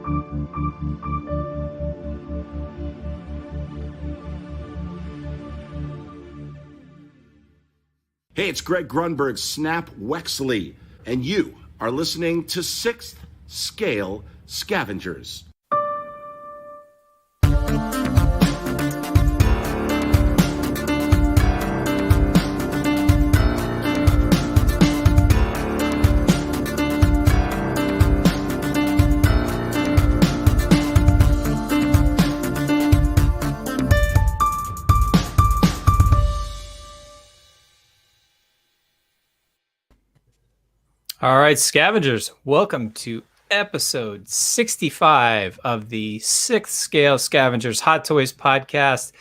Hey, it's Greg Grunberg, Snap Wexley, and you are listening to 6th Scale Scavengers. All right, Scavengers, welcome to episode 65 of the 6th Scale Scavengers Hot Toys podcast,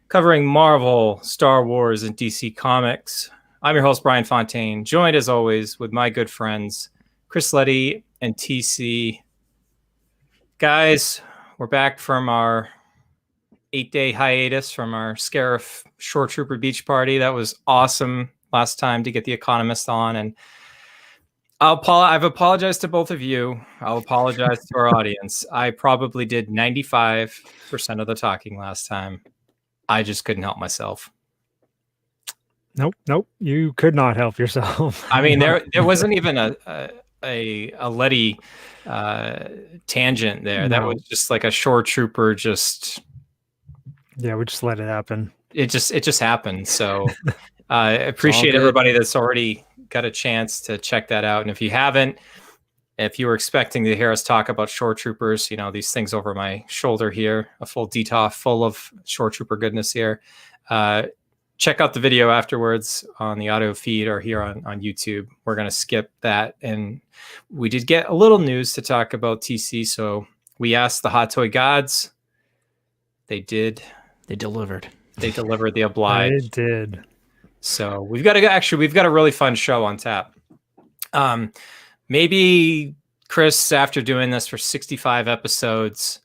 covering Marvel, Star Wars, and DC Comics. I'm your host, Bryan Fontaine, joined as always with my good friends, Chris Letty and TC. Guys, we're back from our 8-day hiatus from our Scarif Shoretrooper beach party. That was awesome last time to get The Economist on, and I've apologized to both of you. I'll apologize to our audience. I probably did 95% of the talking last time. I just couldn't help myself. Nope. You could not help yourself. I mean, there wasn't even a Letty tangent there. No. That was just like a Shoretrooper. We just let it happen. It just happened. So I appreciate everybody that's already got a chance to check that out. And if you haven't, if you were expecting to hear us talk about Shoretroopers, you know, these things over my shoulder here, a full detox full of Shoretrooper goodness here, check out the video afterwards on the audio feed or here on YouTube. We're going to skip that. And we did get a little news to talk about TC. So we asked the Hot Toy Gods. They did. They delivered. They delivered the oblige. They did. So we've got a really fun show on tap. Maybe Chris, after doing this for 65 episodes,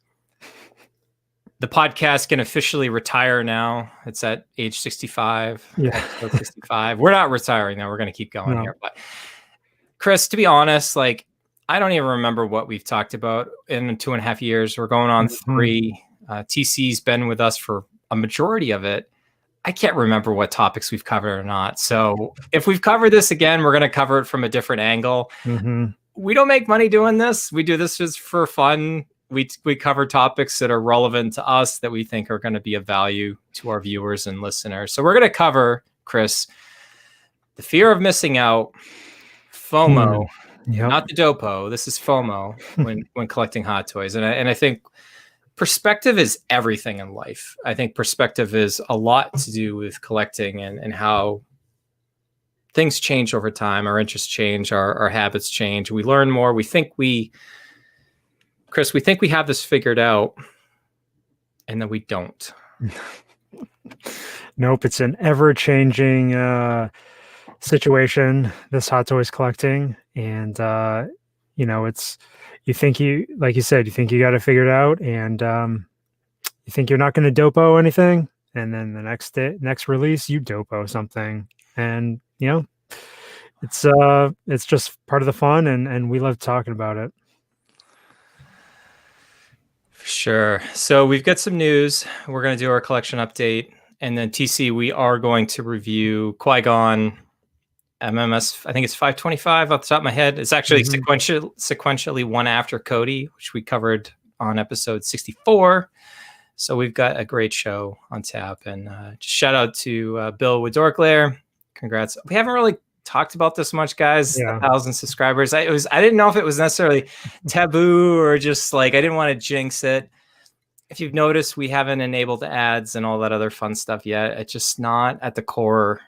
the podcast can officially retire now. It's at age 65. Yeah. 65. We're not retiring now. We're going to keep going here. But Chris, to be honest, like, I don't even remember what we've talked about in 2.5 years. We're going on 3. TC's been with us for a majority of it. I can't remember what topics we've covered or not. So if we've covered this again, we're going to cover it from a different angle. Mm-hmm. We don't make money doing this. We do this just for fun. We cover topics that are relevant to us that we think are going to be of value to our viewers and listeners. So we're going to cover, Chris, the fear of missing out, FOMO, not the dopo. This is FOMO when collecting hot toys. And I think perspective is everything in life. I think perspective is a lot to do with collecting and how things change over time. Our interests change, our habits change. We learn more. Chris, we think we have this figured out, and then we don't. Nope. It's an ever-changing situation, this hot toys collecting. And, you think like you said, you think you got it figured out, and you think you're not going to dopo anything, and then the next release you dopo something, and it's just part of the fun, and we love talking about it. Sure. So we've got some news. We're going to do our collection update, and then TC, we are going to review Qui-Gon MMS, I think it's 525 off the top of my head. It's actually sequentially one after Cody, which we covered on episode 64. So we've got a great show on tap. And just shout out to Bill with Dorklair. Congrats. We haven't really talked about this much, guys. 1,000 subscribers. I didn't know if it was necessarily taboo or just like I didn't want to jinx it. If you've noticed, we haven't enabled ads and all that other fun stuff yet. It's just not at the core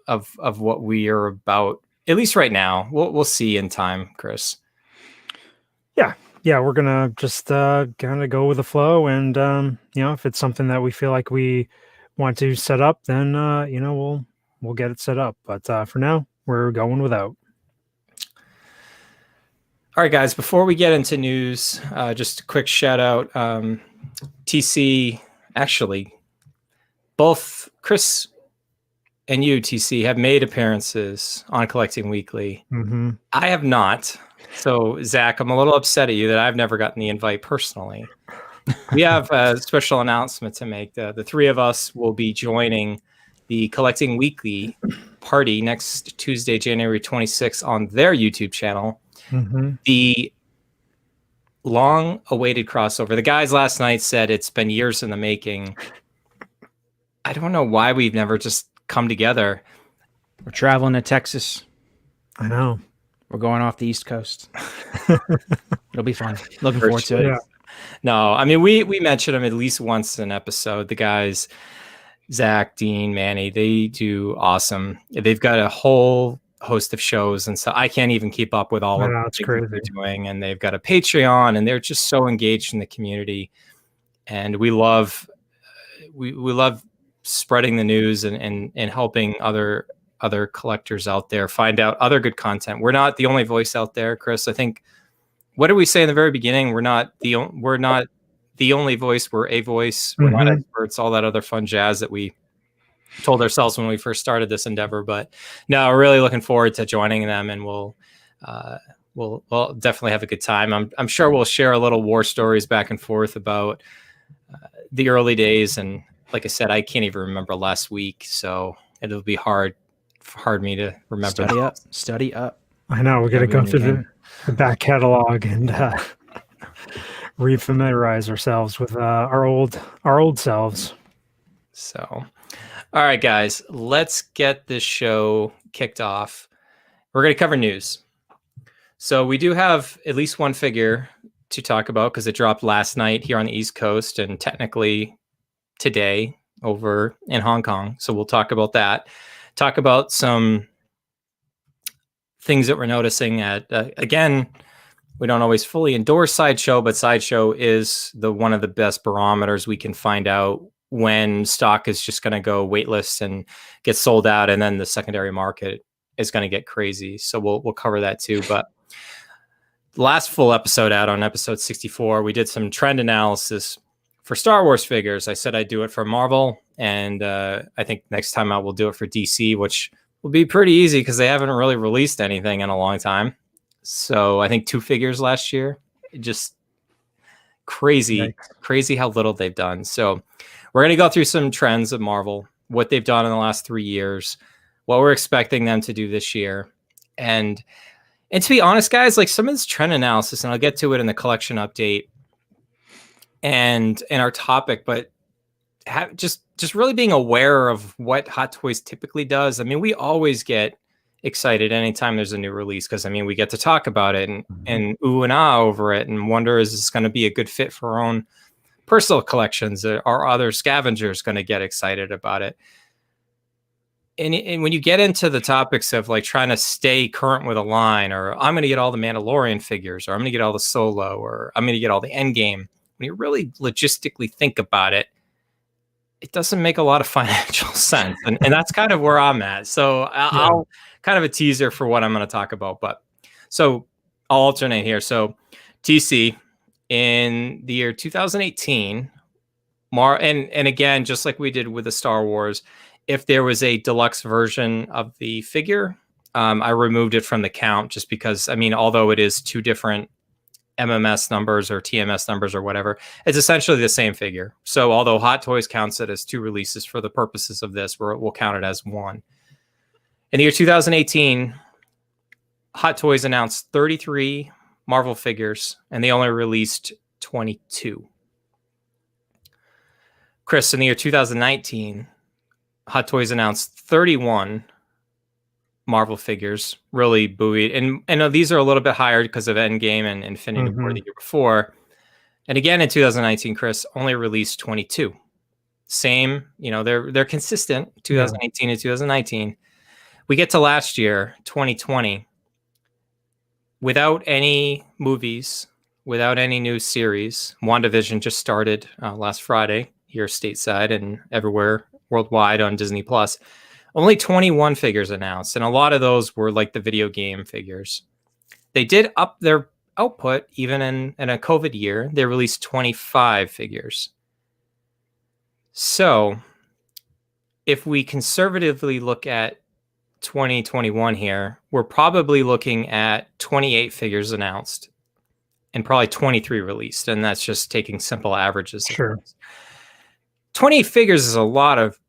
of what we are about, at least right now. We'll see in time, Chris. Yeah, we're gonna just kind of go with the flow, and if it's something that we feel like we want to set up, then we'll get it set up. But for now, we're going without. All right, guys, before we get into news, just a quick shout out. TC, actually, both Chris and you, TC, have made appearances on Collecting Weekly. Mm-hmm. I have not. So, Zach, I'm a little upset at you that I've never gotten the invite personally. We have a special announcement to make. The three of us will be joining the Collecting Weekly party next Tuesday, January 26th on their YouTube channel. Mm-hmm. The long-awaited crossover. The guys last night said it's been years in the making. I don't know why we've never just come together. We're traveling to Texas. I know. We're going off the East Coast. It'll be fun. Looking forward to it. Yeah. No, I mean, we mention them at least once an episode. The guys, Zach, Dean, Manny, they do awesome. They've got a whole host of shows, and so I can't even keep up with all of the things that they're doing. And they've got a Patreon, and they're just so engaged in the community. And we love spreading the news and helping other collectors out there find out other good content. We're not the only voice out there, Chris. I think, what did we say in the very beginning? We're not the only voice. We're a voice. We're not experts. All that other fun jazz that we told ourselves when we first started this endeavor. But no, we're really looking forward to joining them, and we'll definitely have a good time. I'm sure we'll share a little war stories back and forth about the early days. And like I said, I can't even remember last week, so it'll be hard me to remember. Study up. I know. We got to go through the back catalog and refamiliarize ourselves with our old selves. So, all right, guys, let's get this show kicked off. We're going to cover news. So we do have at least one figure to talk about because it dropped last night here on the East Coast and technically today over in Hong Kong. So we'll talk about that. Talk about some things that we're noticing at, again, we don't always fully endorse Sideshow, but Sideshow is one of the best barometers we can find out when stock is just going to go waitlist and get sold out, and then the secondary market is going to get crazy. So we'll cover that too. But last full episode out on episode 64, we did some trend analysis for Star Wars figures. I said I'd do it for Marvel, and I think next time out we'll do it for DC, which will be pretty easy because they haven't really released anything in a long time. So I think 2 figures last year. Just crazy how little they've done. So we're going to go through some trends of Marvel, what they've done in the last 3 years, what we're expecting them to do this year. And to be honest, guys, like some of this trend analysis, and I'll get to it in the collection update and in our topic, but just really being aware of what Hot Toys typically does. I mean, we always get excited anytime there's a new release because, I mean, we get to talk about it and ooh and ah over it and wonder, is this going to be a good fit for our own personal collections? Are other scavengers going to get excited about it? And when you get into the topics of like trying to stay current with a line, or I'm going to get all the Mandalorian figures, or I'm going to get all the Solo, or I'm going to get all the Endgame, when you really logistically think about it, it doesn't make a lot of financial sense. And that's kind of where I'm at. So I'll kind of a teaser for what I'm going to talk about. But so I'll alternate here. So TC in the year 2018, and again, just like we did with the Star Wars, if there was a deluxe version of the figure, I removed it from the count just because, I mean, although it is 2 different MMS numbers or TMS numbers or whatever, it's essentially the same figure. So although Hot Toys counts it as 2 releases for the purposes of this, we'll count it as 1. In the year 2018, Hot Toys announced 33 Marvel figures, and they only released 22. Chris, in the year 2019, Hot Toys announced 31 Marvel figures, really buoyed. And these are a little bit higher because of Endgame and Infinity War the year before. And again, in 2019, Chris only released 22. Same, they're consistent, 2018 and 2019. We get to last year, 2020, without any movies, without any new series. WandaVision just started last Friday here stateside and everywhere worldwide on Disney Plus. Only 21 figures announced, and a lot of those were like the video game figures. They did up their output even in a COVID year. They released 25 figures. So if we conservatively look at 2021 here, we're probably looking at 28 figures announced and probably 23 released. And that's just taking simple averages. Sure. 28 figures is a lot of,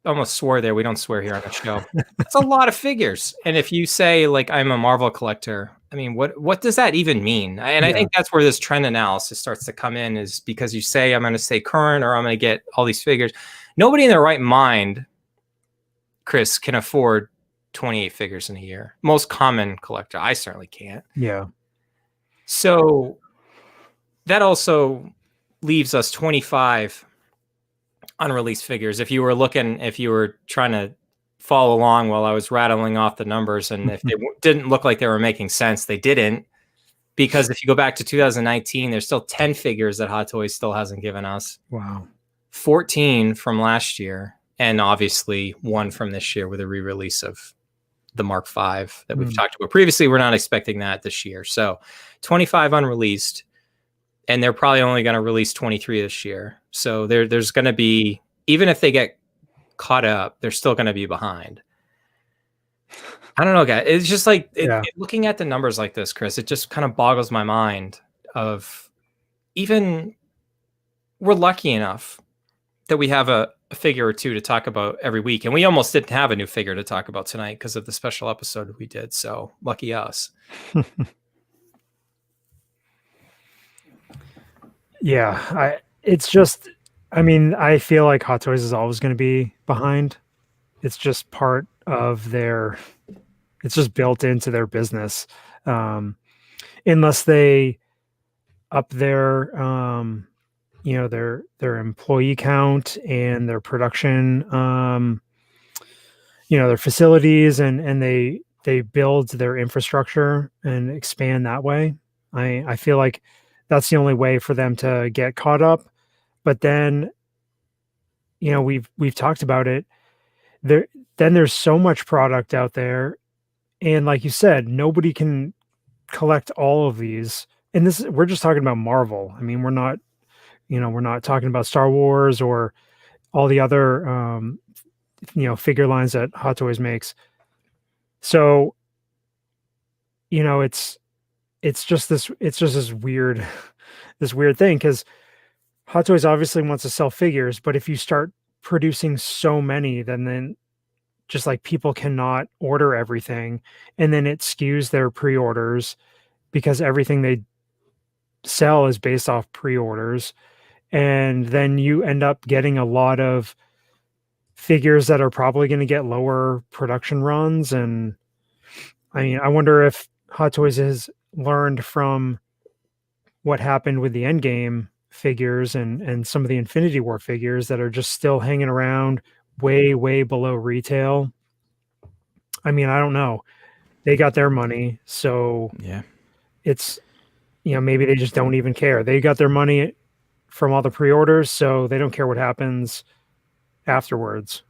almost swore there. We don't swear here on the show. It's a lot of figures. And if you say, like, I'm a Marvel collector, I mean, what does that even mean? And I think that's where this trend analysis starts to come in, is because you say, I'm going to stay current or I'm going to get all these figures. Nobody in their right mind, Chris, can afford 28 figures in a year. Most common collector. I certainly can't. Yeah. So that also leaves us 25 unreleased figures. If you were trying to follow along while I was rattling off the numbers, and if they didn't look like they were making sense, they didn't, because if you go back to 2019, there's still 10 figures that Hot Toys still hasn't given us. Wow. 14 from last year, and obviously one from this year with a re-release of the Mark V that we've talked about previously. We're not expecting that this year. So 25 unreleased, and they're probably only going to release 23 this year. So there's going to be, even if they get caught up, they're still going to be behind. I don't know, guys. It's just like looking at the numbers like this, Chris, it just kind of boggles my mind of, even we're lucky enough that we have a figure or two to talk about every week. And we almost didn't have a new figure to talk about tonight because of the special episode we did. So lucky us. Yeah, I feel like Hot Toys is always going to be behind. It's just part of it's just built into their business. Unless they up their, their employee count and their production, their facilities, and they build their infrastructure and expand that way. I feel like that's the only way for them to get caught up. But then, we've talked about it. Then there's so much product out there, and like you said, nobody can collect all of these. And we're just talking about Marvel. I mean, we're not talking about Star Wars or all the other figure lines that Hot Toys makes. So, it's just this weird thing, because Hot Toys obviously wants to sell figures, but if you start producing so many, then just like people cannot order everything, and then it skews their pre-orders because everything they sell is based off pre-orders. And then you end up getting a lot of figures that are probably going to get lower production runs. And I mean, I wonder if Hot Toys has learned from what happened with the Endgame figures and some of the Infinity War figures that are just still hanging around way, way below retail. I mean, I don't know. They got their money, so yeah, it's, maybe they just don't even care. They got their money from all the pre-orders, so they don't care what happens afterwards.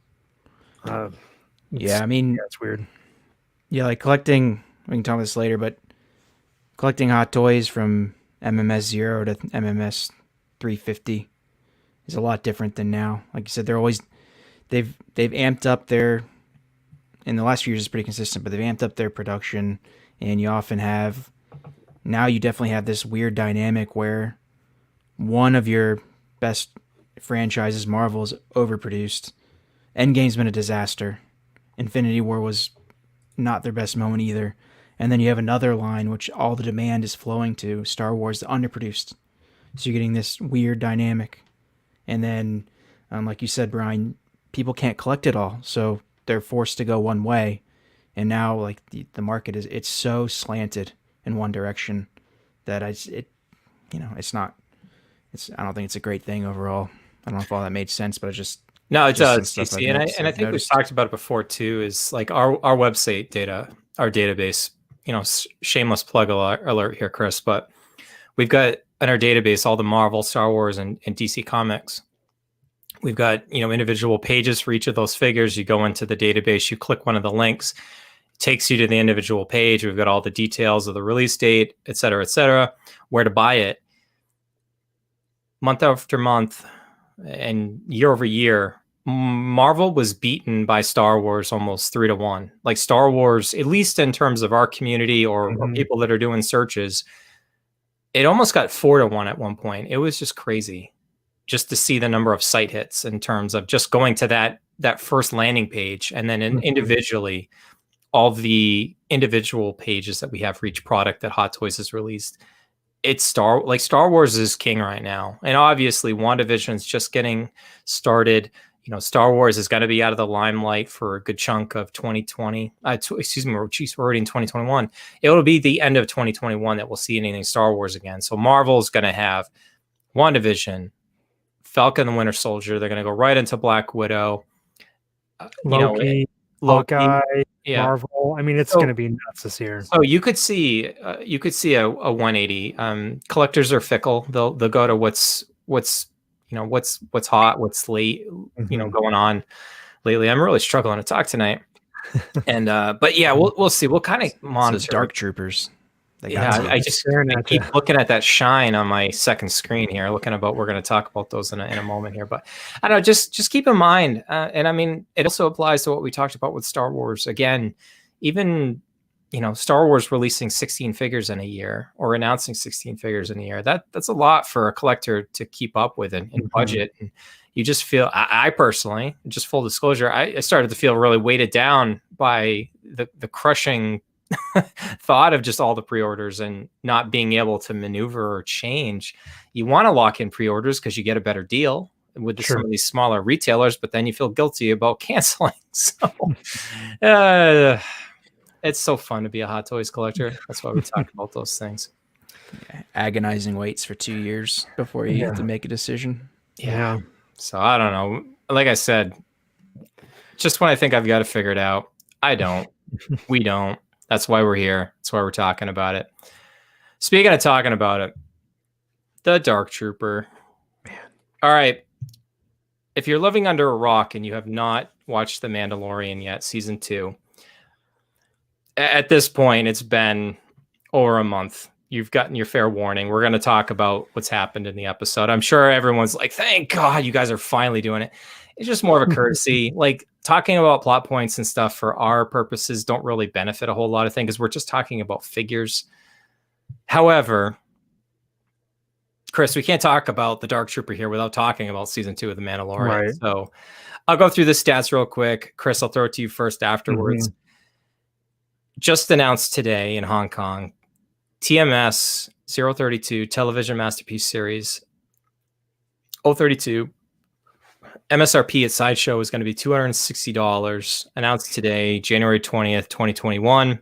It's weird. Yeah, like collecting, we can talk about this later, but collecting Hot Toys from MMS 0 to MMS 350 is a lot different than now. Like you said, they've amped up their, in the last few years it's pretty consistent, but they've amped up their production, and you definitely have this weird dynamic where one of your best franchises, Marvel, is overproduced. Endgame's been a disaster. Infinity War was not their best moment either. And then you have another line which all the demand is flowing to, Star Wars, the underproduced. So you're getting this weird dynamic. And then, like you said, Bryan, people can't collect it all, so they're forced to go one way. And now, like, the market it's so slanted in one direction that I don't think it's a great thing overall. I don't know if all that made sense, but no, it does, TC. And I think we've talked about it before too, is like our website data, our database, shameless plug alert here, Chris, but we've got in our database all the Marvel, Star Wars, and DC Comics. We've got, individual pages for each of those figures. You go into the database, you click one of the links, it takes you to the individual page. We've got all the details of the release date, et cetera, where to buy it. Month after month and year over year, Marvel was beaten by Star Wars almost 3-1. Like Star Wars, at least in terms of our community or people that are doing searches, it almost got 4-1 at one point. It was just crazy just to see the number of site hits in terms of just going to that first landing page and then individually all the individual pages that we have for each product that Hot Toys has released. It's Star Wars is king right now. And obviously WandaVision's just getting started. You know, Star Wars is going to be out of the limelight for a good chunk of 2020. We're already in 2021. It'll be the end of 2021 that we'll see anything Star Wars again. So Marvel's going to have WandaVision, Falcon and the Winter Soldier. They're going to go right into Black Widow. Loki, Hawkeye, Marvel. I mean, it's going to be nuts this year. So you could see a 180. Collectors are fickle. They'll go to what's hot, what's late, going on lately. I'm really struggling to talk tonight. And but yeah, we'll see. We'll kind of monitor. Dark Troopers. I keep looking at that shine on my second screen here, looking about. We're going to talk about those in a moment here, but I don't know. Just keep in mind, and I mean, it also applies to what we talked about with Star Wars. Again, even Star Wars releasing 16 figures in a year or announcing 16 figures in a year. That's a lot for a collector to keep up with in budget. And you just feel. I personally, just full disclosure, I started to feel really weighted down by the crushing thought of just all the pre-orders and not being able to maneuver or change. You want to lock in pre-orders because you get a better deal with some of these smaller retailers, but then you feel guilty about canceling. So it's so fun to be a Hot Toys collector. That's why we talk about those things. Yeah, agonizing waits for 2 years before you have to make a decision. Yeah. So I don't know. Like I said, just when I think I've got to figure it out, I don't. We don't. That's why we're here. That's why we're talking about it. Speaking of talking about it, the Dark Trooper. Man. All right. If you're living under a rock and you have not watched The Mandalorian yet, season 2, at this point, it's been over a month. You've gotten your fair warning. We're going to talk about what's happened in the episode. I'm sure everyone's like, thank God you guys are finally doing it. It's just more of a courtesy. Like talking about plot points and stuff for our purposes don't really benefit a whole lot of things because we're just talking about figures. However, Chris, we can't talk about the Dark Trooper here without talking about season 2 of The Mandalorian. Right. So I'll go through the stats real quick. Chris, I'll throw it to you first afterwards. Just announced today in Hong Kong, TMS 032 Television Masterpiece Series 032. MSRP at Sideshow is going to be $260. Announced today, January 20th, 2021.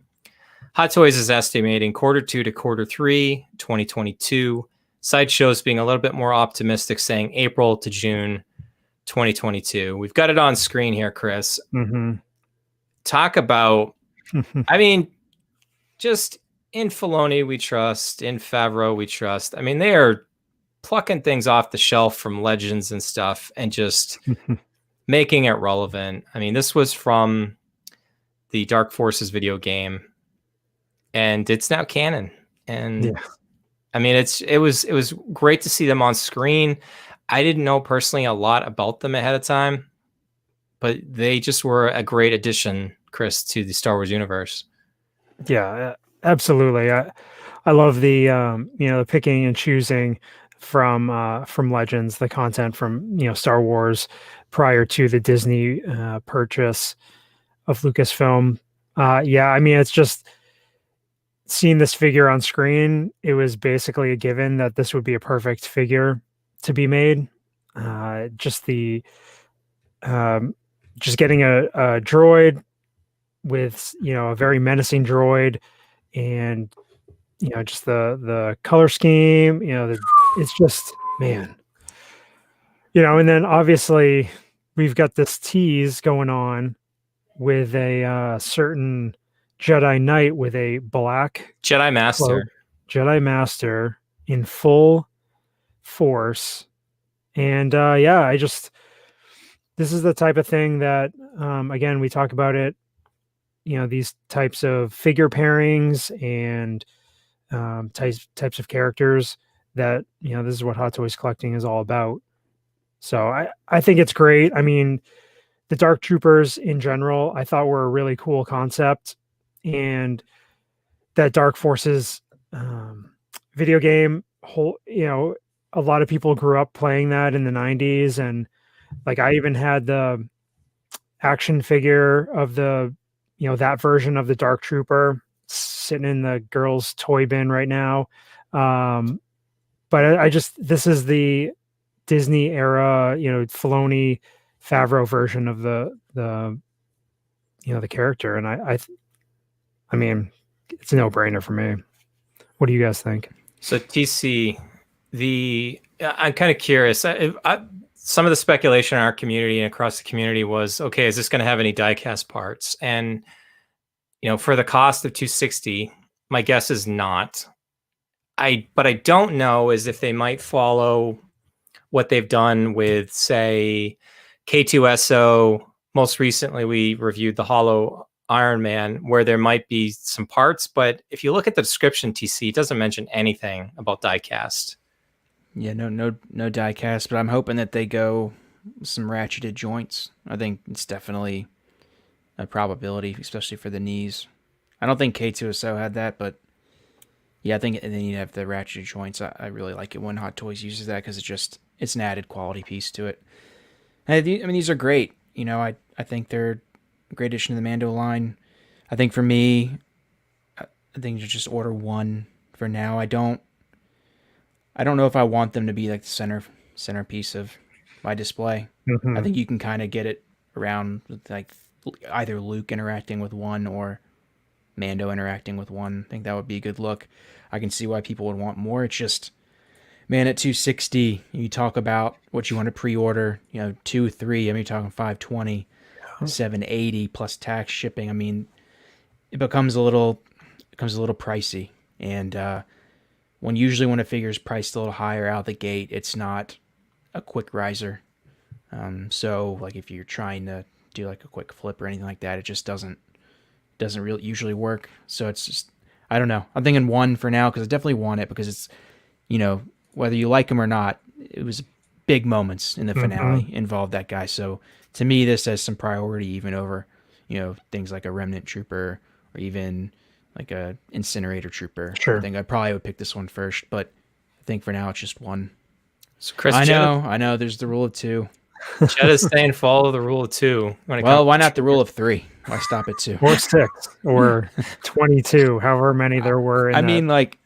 Hot Toys is estimating Q2 to Q3, 2022. Sideshow is being a little bit more optimistic, saying April to June, 2022. We've got it on screen here, Chris. Talk about, I mean, just in Filoni we trust, in Favreau we trust. I mean, they are plucking things off the shelf from Legends and stuff and just making it relevant. I mean, this was from the Dark Forces video game and it's now canon. And I mean, it was great to see them on screen. I didn't know personally a lot about them ahead of time, but they just were a great addition, Chris, to the Star Wars universe. Yeah, absolutely. I love the the picking and choosing from Legends, the content from Star Wars prior to the Disney purchase of Lucasfilm. I mean, it's just seeing this figure on screen. It was basically a given that this would be a perfect figure to be made. Just getting a droid with a very menacing droid, and just the color scheme, it's just, man, and then obviously we've got this tease going on with a certain Jedi Knight with a black Jedi Master, in full force. And this is the type of thing that, again, we talk about it, these types of figure pairings and types of characters that, this is what Hot Toys collecting is all about. So I think it's great. I mean, the Dark Troopers in general, I thought were a really cool concept, and that Dark Forces video game, a lot of people grew up playing that in the 90s, and like I even had the action figure of that version of the Dark Trooper sitting in the girls' toy bin right now. But this is the Disney era, Filoni, Favreau version of the character, and I mean, it's a no-brainer for me. What do you guys think? So TC, I'm kind of curious. Some of the speculation in our community and across the community was, okay, is this going to have any diecast parts? And for the cost of $260, my guess is not. But I don't know is if they might follow what they've done with, say, K2SO. Most recently, we reviewed the Hollow Iron Man, where there might be some parts, but if you look at the description, TC, it doesn't mention anything about diecast. Yeah, no diecast, but I'm hoping that they go some ratcheted joints. I think it's definitely a probability, especially for the knees. I don't think K2SO had that, but yeah, I think then you have the ratcheted joints. I really like it when Hot Toys uses that because it's an added quality piece to it. And I mean, these are great. I think they're a great addition to the Mando line. I think for me, I think you just order one for now. I don't know if I want them to be like the centerpiece of my display. Mm-hmm. I think you can kind of get it around with like either Luke interacting with one or Mando interacting with one. I think that would be a good look. I can see why people would want more. It's just, man, at $260, you talk about what you want to pre-order, 2, 3, I mean, you're talking $520, $780 plus tax, shipping. I mean, it becomes a little pricey. And when a figure is priced a little higher out the gate, it's not a quick riser. So like if you're trying to do like a quick flip or anything like that, it just doesn't really usually work. So it's just, I don't know. I'm thinking one for now because I definitely want it because it's, whether you like him or not, it was big moments in the finale involved that guy. So to me, this has some priority even over, things like a Remnant Trooper or even like a Incinerator Trooper. Sure. I think I probably would pick this one first, but I think for now it's just one. So Chris, I know. There's the rule of 2. Jetta's saying follow the rule of 2. Well, why not the rule of 3? Why stop at 2? Or 6 or 22, however many there were. I mean, like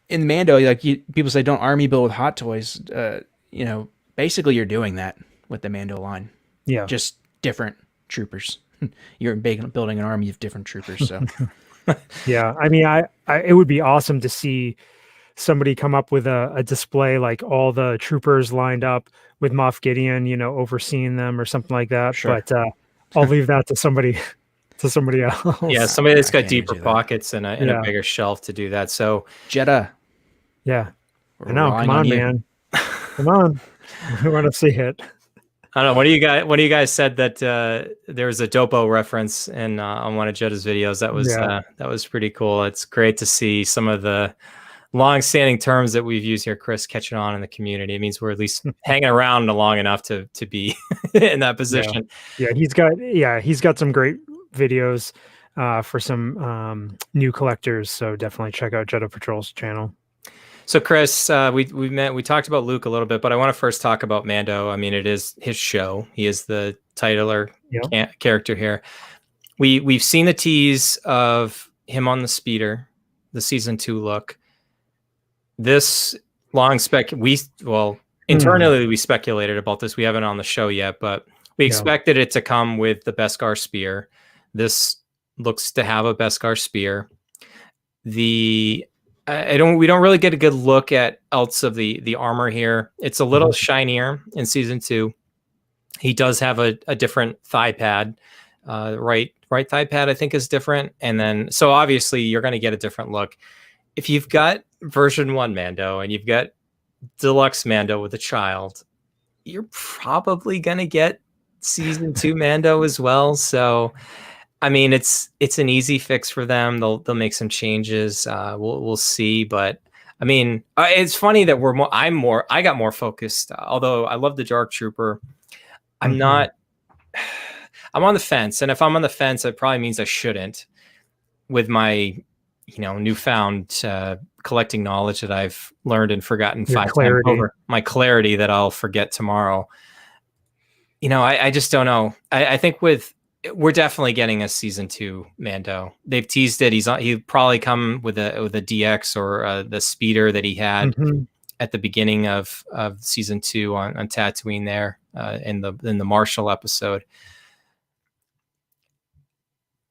in Mando, like people say, don't army build with Hot Toys. Basically you're doing that with the Mando line. Yeah, just different troopers. You're building an army of different troopers. So yeah, I mean, it would be awesome to see somebody come up with a display like all the troopers lined up with Moff Gideon, overseeing them or something like that. Sure. But I'll leave that to somebody else. Yeah, somebody that's got deeper do that. pockets and a bigger shelf to do that. So Jetta. Yeah, We're I know. relying Come on, you. man. Come on. We want to see it. I don't know. One of you guys said that there was a Dopo reference on one of Jetta's videos. That was pretty cool. It's great to see some of the long-standing terms that we've used here, Chris, catching on in the community. It means we're at least hanging around long enough to be in that position. Yeah, he's got some great videos for some new collectors. So definitely check out Jetta Patrol's channel. So Chris, we talked about Luke a little bit, but I want to first talk about Mando. I mean, it is his show. He is the titular character here. We've seen the tease of him on the speeder, the season 2 look. This long internally we speculated about this. We haven't on the show yet, but we expected it to come with the Beskar spear. This looks to have a Beskar spear. We don't really get a good look at else of the armor here. It's a little shinier in season 2. He does have a different thigh pad. Right thigh pad I think is different, and then so obviously you're going to get a different look. If you've got version 1 Mando and you've got deluxe Mando with a child, you're probably going to get season 2 Mando as well. So I mean, it's an easy fix for them. They'll make some changes. We'll see, but I mean, it's funny that I got more focused. Although I love the Dark Trooper, I'm not. I'm on the fence, and if I'm on the fence, it probably means I shouldn't. With my, newfound collecting knowledge that I've learned and forgotten Your 5 clarity. times over, my clarity that I'll forget tomorrow. I just don't know. I think we're definitely getting a season 2 Mando. They've teased it. He'll probably come with a DX or the speeder that he had at the beginning of season 2 on Tatooine there in the Marshall episode.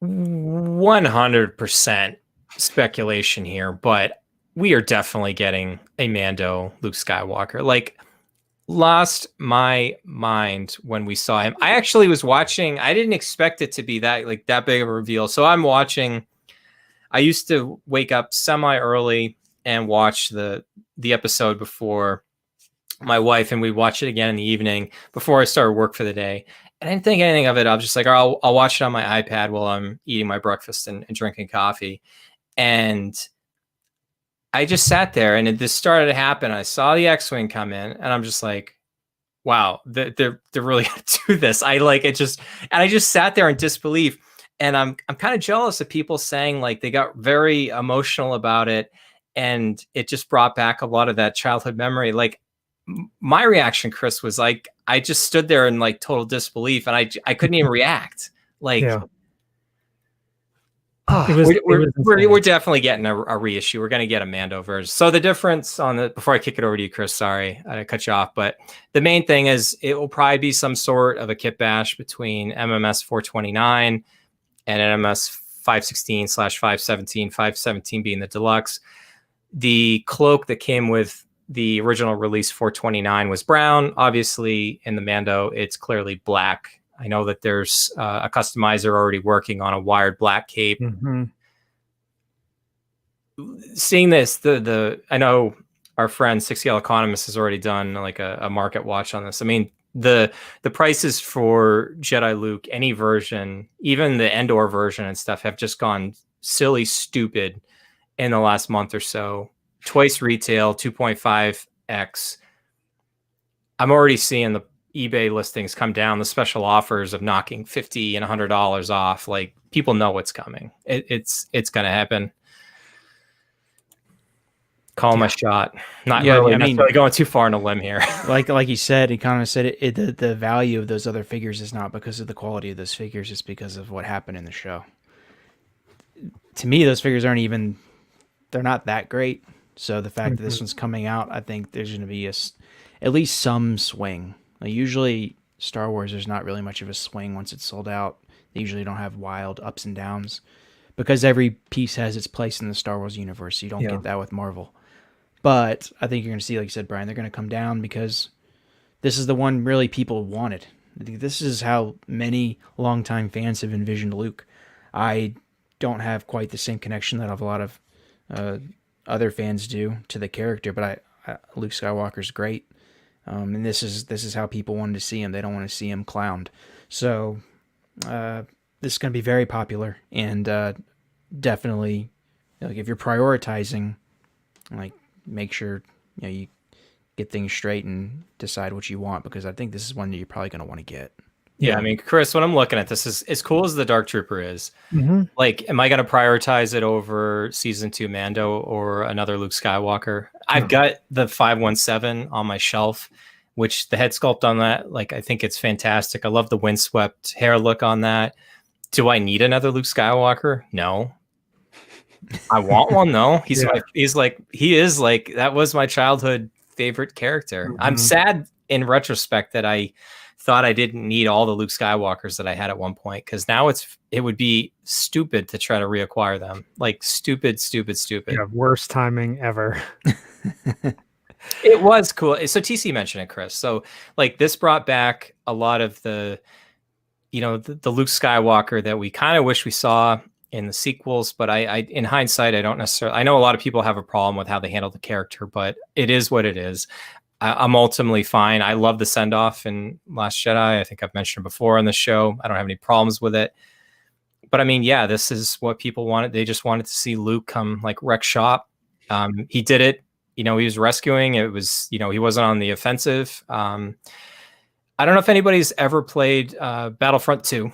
100% speculation here, but we are definitely getting a Mando Luke Skywalker. Like, lost my mind when we saw him. I actually was watching. I didn't expect it to be that big of a reveal. So I'm watching. I used to wake up semi early and watch the episode before my wife, and we'd watch it again in the evening before I started work for the day. And I didn't think anything of it. I was just like, I'll watch it on my iPad while I'm eating my breakfast and drinking coffee. And I just sat there, and this started to happen. I saw the X-Wing come in, and I'm just like, wow, they're really going to do this. I just sat there in disbelief. And I'm kind of jealous of people saying like they got very emotional about it, and it just brought back a lot of that childhood memory. Like, my reaction, Chris, was like, I just stood there in like total disbelief, and I couldn't even react. Like, we're definitely getting a reissue. We're going to get a Mando version. So the difference before I kick it over to you, Chris, sorry, I cut you off, but the main thing is it will probably be some sort of a kit bash between MMS 429 and MMS 516/517, 517 being the deluxe. The cloak that came with the original release 429 was brown. Obviously, in the Mando, it's clearly black. I know that there's a customizer already working on a wired black cape. Seeing this, I know our friend 6L Economist has already done like a market watch on this. I mean, the prices for Jedi Luke, any version, even the Endor version and stuff, have just gone silly stupid in the last month or so. Twice retail, 2.5x. I'm already seeing the eBay listings come down, the special offers of knocking $50 and $100 off. Like, people know what's coming. It's going to happen. Call my shot. Not really necessarily going too far on a limb here. like you said, he kind of said the value of those other figures is not because of the quality of those figures, it's because of what happened in the show. To me, those figures they're not that great. So the fact that this one's coming out, I think there's going to be at least some swing. Like, usually Star Wars, there's not really much of a swing once it's sold out. They usually don't have wild ups and downs because every piece has its place in the Star Wars universe. So you don't get that with Marvel. But I think you're going to see, like you said, Brian, they're going to come down because this is the one really people wanted. This is how many longtime fans have envisioned Luke. I don't have quite the same connection that a lot of other fans do to the character, but Luke Skywalker's great, and this is how people wanted to see him. They don't want to see him clowned. So this is going to be very popular, and definitely, like, if you're prioritizing, like, make sure you get things straight and decide what you want, because I think this is one that you're probably going to want to get. Yeah, I mean, Chris, when I'm looking at this, is as cool as the Dark Trooper is, like, am I going to prioritize it over season 2 Mando or another Luke Skywalker? I've got the 517 on my shelf, which the head sculpt on that, like, I think it's fantastic. I love the windswept hair look on that. Do I need another Luke Skywalker? No. I want one though. He is like that was my childhood favorite character. I'm sad in retrospect that I thought I didn't need all the Luke Skywalkers that I had at one point, because now it would be stupid to try to reacquire them. Like, stupid. Yeah, worst timing ever. It was cool. So TC mentioned it, Chris. So, like, this brought back a lot of the Luke Skywalker that we kind of wish we saw in the sequels, but I in hindsight, I don't necessarily. I know a lot of people have a problem with how they handle the character, but it is what it is. I'm ultimately fine. I love the send off in Last Jedi. I think I've mentioned it before on the show. I don't have any problems with it. But I mean, yeah, this is what people wanted. They just wanted to see Luke come, like, wreck shop. He did it he was rescuing. It was, he wasn't on the offensive. I don't know if anybody's ever played Battlefront 2,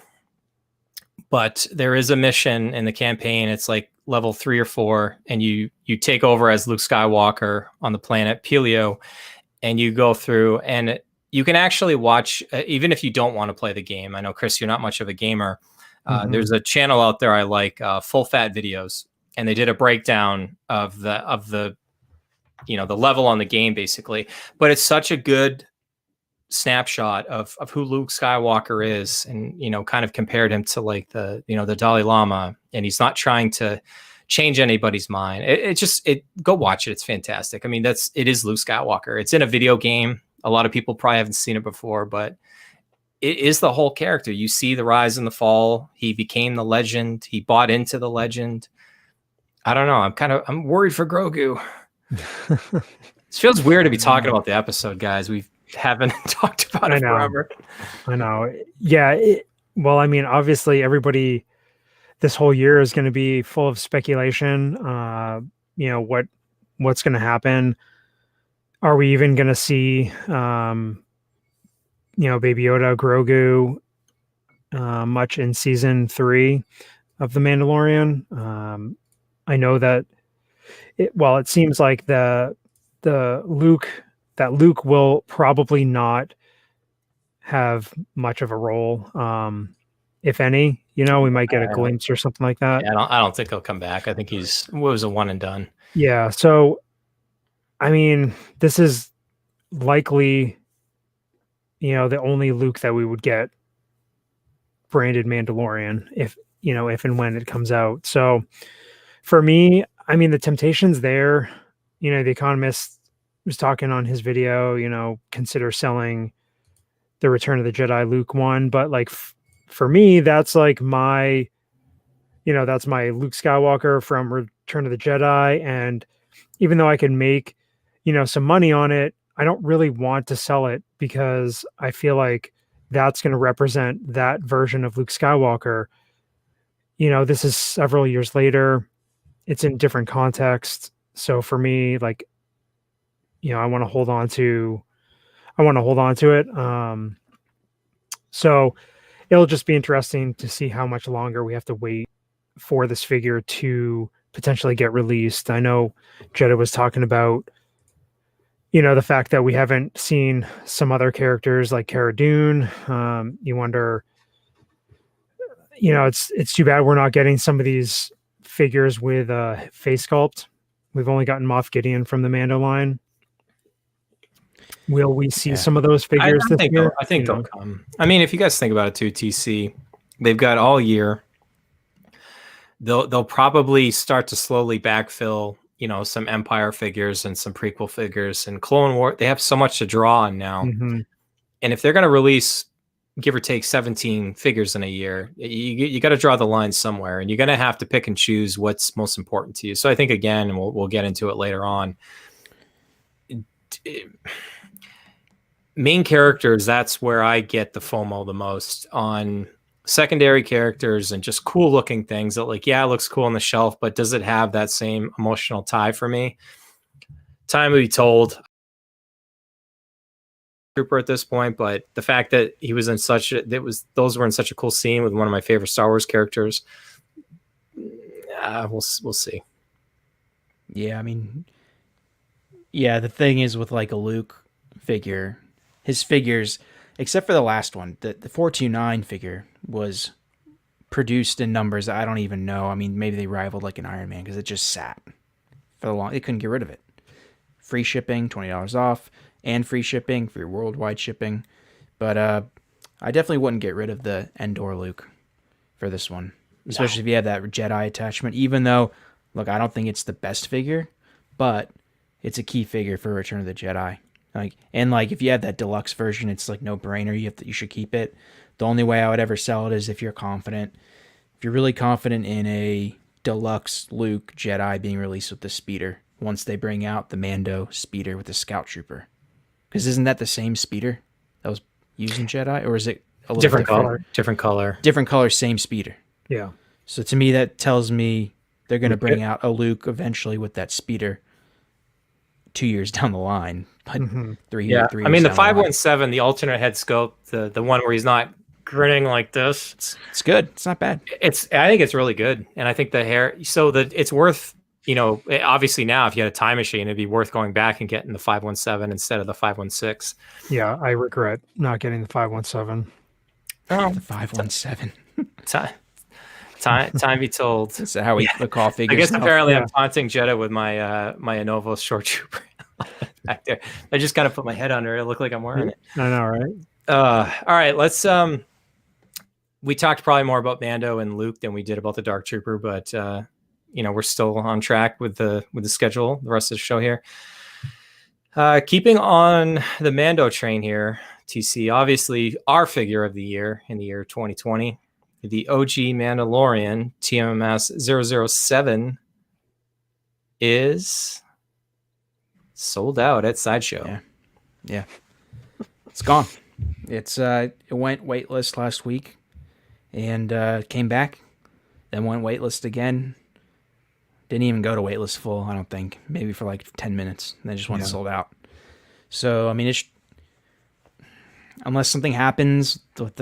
but there is a mission in the campaign. It's like level 3 or 4, and you take over as Luke Skywalker on the planet Pelio, and you go through, and you can actually watch, even if you don't want to play the game. I know, Chris, you're not much of a gamer. There's a channel out there I like, Full Fat Videos, and they did a breakdown of the the level on the game, basically. But it's such a good snapshot of who Luke Skywalker is, and kind of compared him to like the Dalai Lama, and he's not trying to change anybody's mind. Go watch it. It's fantastic. I mean, it is Luke Skywalker. It's in a video game. A lot of people probably haven't seen it before, but it is the whole character. You see the rise and the fall. He became the legend. He bought into the legend. I don't know. I'm worried for Grogu. It feels weird to be talking about the episode, guys. We haven't talked about it forever. I know. Yeah. Well, I mean, obviously everybody this whole year is going to be full of speculation. What's going to happen? Are we even going to see, Baby Yoda, Grogu, much in season 3 of The Mandalorian? I know that it seems like the Luke will probably not have much of a role, if any. We might get a glimpse or something like that. Yeah, I don't think he'll come back. I think it was a one and done. Yeah. So, I mean, this is likely, the only Luke that we would get branded Mandalorian if and when it comes out. So for me, I mean, the temptation's there. The Economist was talking on his video, consider selling the Return of the Jedi Luke one. But like, for me, that's like my, that's my Luke Skywalker from Return of the Jedi. And even though I can make, some money on it, I don't really want to sell it, because I feel like that's going to represent that version of Luke Skywalker. This is several years later. It's in different context. So for me, like, I want to hold on to it. So it'll just be interesting to see how much longer we have to wait for this figure to potentially get released. I know Jeddah was talking about, the fact that we haven't seen some other characters like Cara Dune. You wonder, it's too bad we're not getting some of these figures with face sculpt. We've only gotten Moff Gideon from the Mando line. Will we see some of those figures this year? I think they'll come. I mean, if you guys think about it too, TC, they've got all year. They'll probably start to slowly backfill, some Empire figures and some prequel figures, and Clone War. They have so much to draw on now. Mm-hmm. And if they're going to release, give or take 17 figures in a year, you got to draw the line somewhere, and you're going to have to pick and choose what's most important to you. So I think, again, and we'll get into it later on, main characters, that's where I get the FOMO the most. On secondary characters and just cool looking things that, like, yeah, it looks cool on the shelf, but does it have that same emotional tie for me? Time will be told. Trooper at this point, but the fact that he was in those were in such a cool scene with one of my favorite Star Wars characters. We'll see. Yeah, I mean, the thing is with like a Luke figure, his figures, except for the last one, the 429 figure was produced in numbers I don't even know. I mean, maybe they rivaled like an Iron Man because it just sat for the long. They couldn't get rid of it. Free shipping, $20 off, and free shipping for your worldwide shipping. But I definitely wouldn't get rid of the Endor Luke for this one, especially if you have that Jedi attachment. Even though, look, I don't think it's the best figure, but it's a key figure for Return of the Jedi. Like if you have that deluxe version, it's like no brainer. You should keep it. The only way I would ever sell it is if you're confident. If you're really confident in a deluxe Luke Jedi being released with the speeder, once they bring out the Mando speeder with the Scout Trooper. Because isn't that the same speeder that was used in Jedi? Or is it a little different color? Different color. Different color, same speeder. Yeah. So to me, that tells me they're going to bring out a Luke eventually with that speeder 2 years down the line, but three Yeah, years I mean the down the line. 517, the alternate head sculpt, the one where he's not grinning like this. It's good. It's not bad. I think it's really good, and I think the hair. So that it's worth. Obviously now, if you had a time machine, it'd be worth going back and getting the 517 instead of the 516. Yeah, I regret not getting the 517. Oh, The 517. Time be told. That's how we call figures. I guess now. apparently I'm taunting Jeddah with my my Lenovo Shoretrooper back there. I just gotta put my head under it. It look like I'm wearing it. I know, right? All right, let's we talked probably more about Mando and Luke than we did about the Dark Trooper, but we're still on track with the schedule, the rest of the show here. Keeping on the Mando train here, TC, obviously our figure of the year in the year 2020, the OG Mandalorian TMMS525 is sold out at Sideshow. Yeah. It's gone. It went waitlist last week and came back, then went waitlist again. Didn't even go to waitlist full, I don't think. Maybe for like 10 minutes. And then just went sold out. So, I mean, unless something happens with